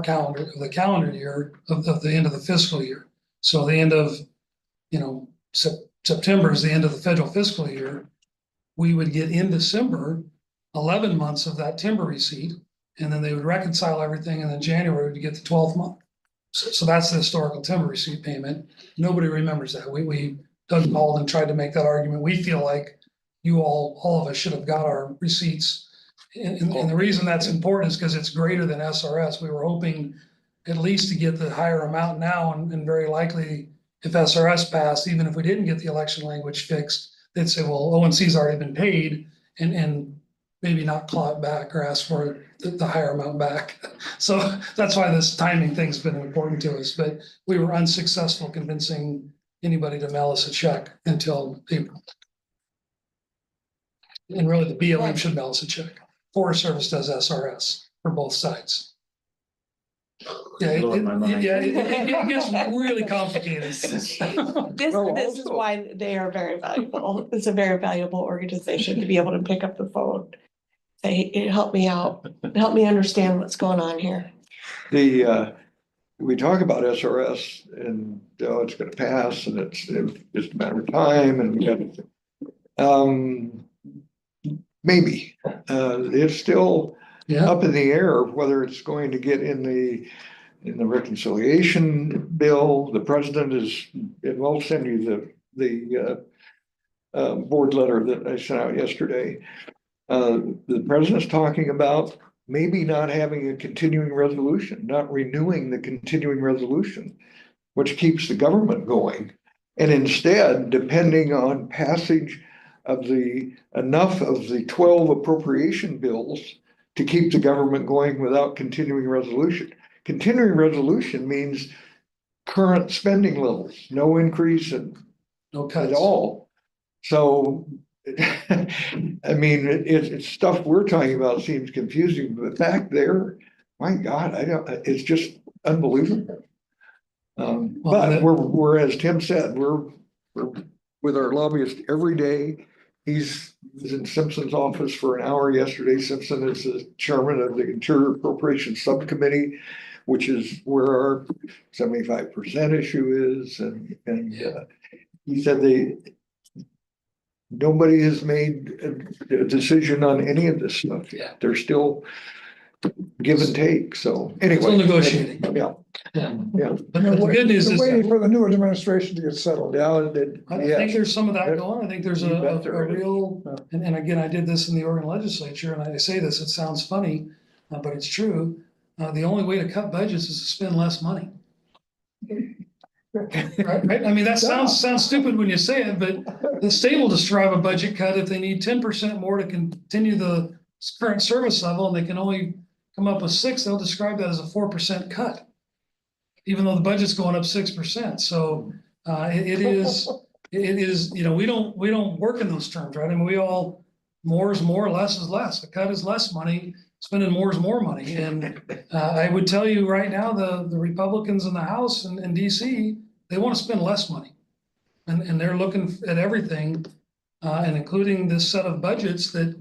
calendar, of the calendar year of the end of the fiscal year. So the end of, September is the end of the federal fiscal year. We would get in December 11 months of that timber receipt, and then they would reconcile everything, and then January would get the 12th month. So that's the historical timber receipt payment. Nobody remembers that. Doug called and tried to make that argument. We feel like all of us should have got our receipts. And the reason that's important is because it's greater than SRS. We were hoping at least to get the higher amount now, and very likely if SRS passed, even if we didn't get the election language fixed, they'd say, well, ONC's already been paid, and maybe not claw it back or ask for the higher amount back. So that's why this timing thing's been important to us, but we were unsuccessful convincing anybody to mail us a check until April. And really the BLM should mail us a check. Forest Service does SRS for both sides. Yeah, Blowing my mind. it gets really complicated. this Well, is also- why they are very valuable. It's a very valuable organization to be able to pick up the phone. Say, help me out, help me understand what's going on here. We talk about SRS and, it's gonna pass and it's just a matter of time and we got, maybe, it's still Yeah, up in the air of whether it's going to get in the reconciliation bill. The president and we'll send you the board letter that I sent out yesterday. The president's talking about maybe not having a continuing resolution, not renewing the continuing resolution, which keeps the government going. And instead, depending on passage of enough of the 12 appropriation bills to keep the government going without continuing resolution. Continuing resolution means current spending levels, no increase no at cuts. all. So, I mean, it's stuff we're talking about seems confusing, but back there, my God, it's just unbelievable. But we're, as Tim said, we're with our lobbyist every day. He's in Simpson's office for an hour yesterday. Simpson is the chairman of the Interior Appropriations Subcommittee, which is where our 75% issue is. And he said nobody has made a decision on any of this stuff yet. They're still give and take. So anyway. Still negotiating. Yeah. Yeah. But the good news They're is, waiting for the new administration to get settled. I think there's some of that going. I think there's You a bet there is. real, and again, I did this in the Oregon legislature, and I say this, it sounds funny, but it's true. The only way to cut budgets is to spend less money. Right? I mean, that sounds stupid when you say it, but the state will describe a budget cut if they need 10% more to continue the current service level, and they can only come up with 6%, they'll describe that as a 4% cut. Even though the budget's going up 6%. So it is, we don't work in those terms, right? I mean, more is more, less is less. The cut is less money, spending more is more money. And I would tell you right now, the Republicans in the House and DC, they want to spend less money. And they're looking at everything, and including this set of budgets that,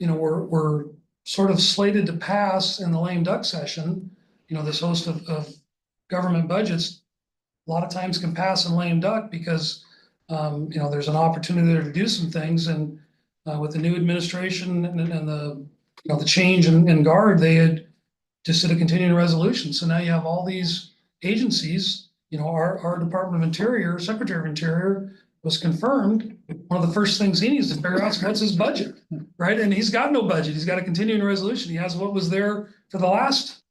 were sort of slated to pass in the lame duck session. This host of government budgets a lot of times can pass in lame duck because there's an opportunity there to do some things, and with the new administration and the the change in guard, they had just did a continuing resolution. So now you have all these agencies, our Department of Interior, Secretary of Interior was confirmed. One of the first things he needs to figure out is what's his budget, right? And he's got no budget. He's got a continuing resolution. He has what was there for the last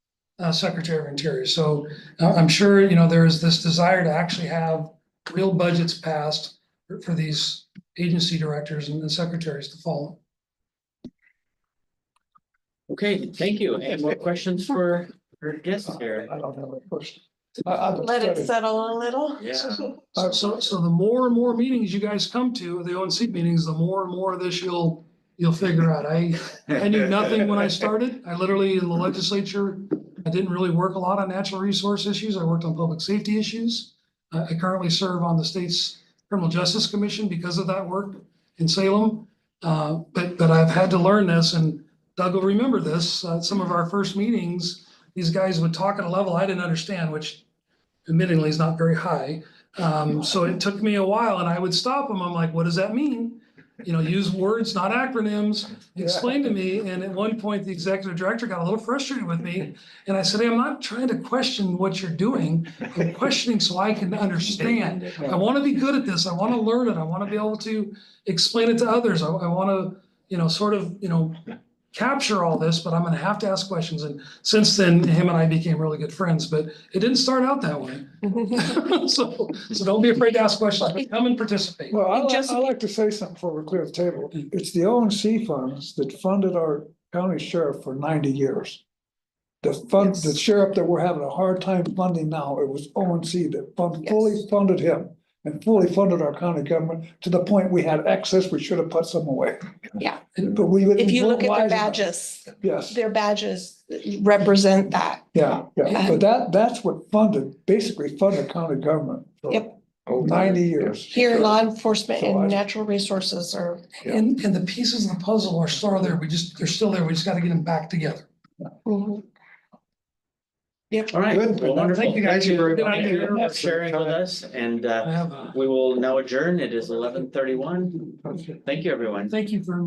Secretary of Interior. So I'm sure, there is this desire to actually have real budgets passed for these agency directors and secretaries to follow. Okay, thank you. Any more questions for our guests here? I don't have a question. I've Let it studied. settle a little. Yeah. So the more and more meetings you guys come to, the ONC meetings, the more and more of this you'll figure out. I knew nothing when I started. I literally in the legislature, I didn't really work a lot on natural resource issues. I worked on public safety issues. I currently serve on the state's Criminal Justice Commission because of that work in Salem. But I've had to learn this, and Doug will remember this. Some of our first meetings, these guys would talk at a level I didn't understand, which admittingly is not very high. So it took me a while, and I would stop them. I'm like, what does that mean? Use words, not acronyms, explain to me. And at one point, the executive director got a little frustrated with me. And I said, hey, I'm not trying to question what you're doing. I'm questioning so I can understand. I want to be good at this. I want to learn it. I want to be able to explain it to others. I want to, capture all this, but I'm going to have to ask questions. And since then, him and I became really good friends, but it didn't start out that way. So don't be afraid to ask questions, but come and participate. Well, And just- I like to say something before we clear the table. It's the ONC funds that funded our county sheriff for 90 years. The sheriff that we're having a hard time funding now, it was ONC that fully funded him and fully funded our county government to the point we had excess, we should have put some away. Yeah. But we. If you look at their weren't wise enough. badges, Yes. their badges represent that. Yeah, but that's what basically funded county government for Yep. 90 years. Here, law enforcement So I- and natural resources are, And the pieces of the puzzle are still there. They're still there. We just got to get them back together. mhm. Yep. All right, Good. well, wonderful. Thank you, guys. Thank you very Good much idea. for sharing with us, and I have, we will now adjourn. It is 11:31. Thank you, everyone. thank you very much.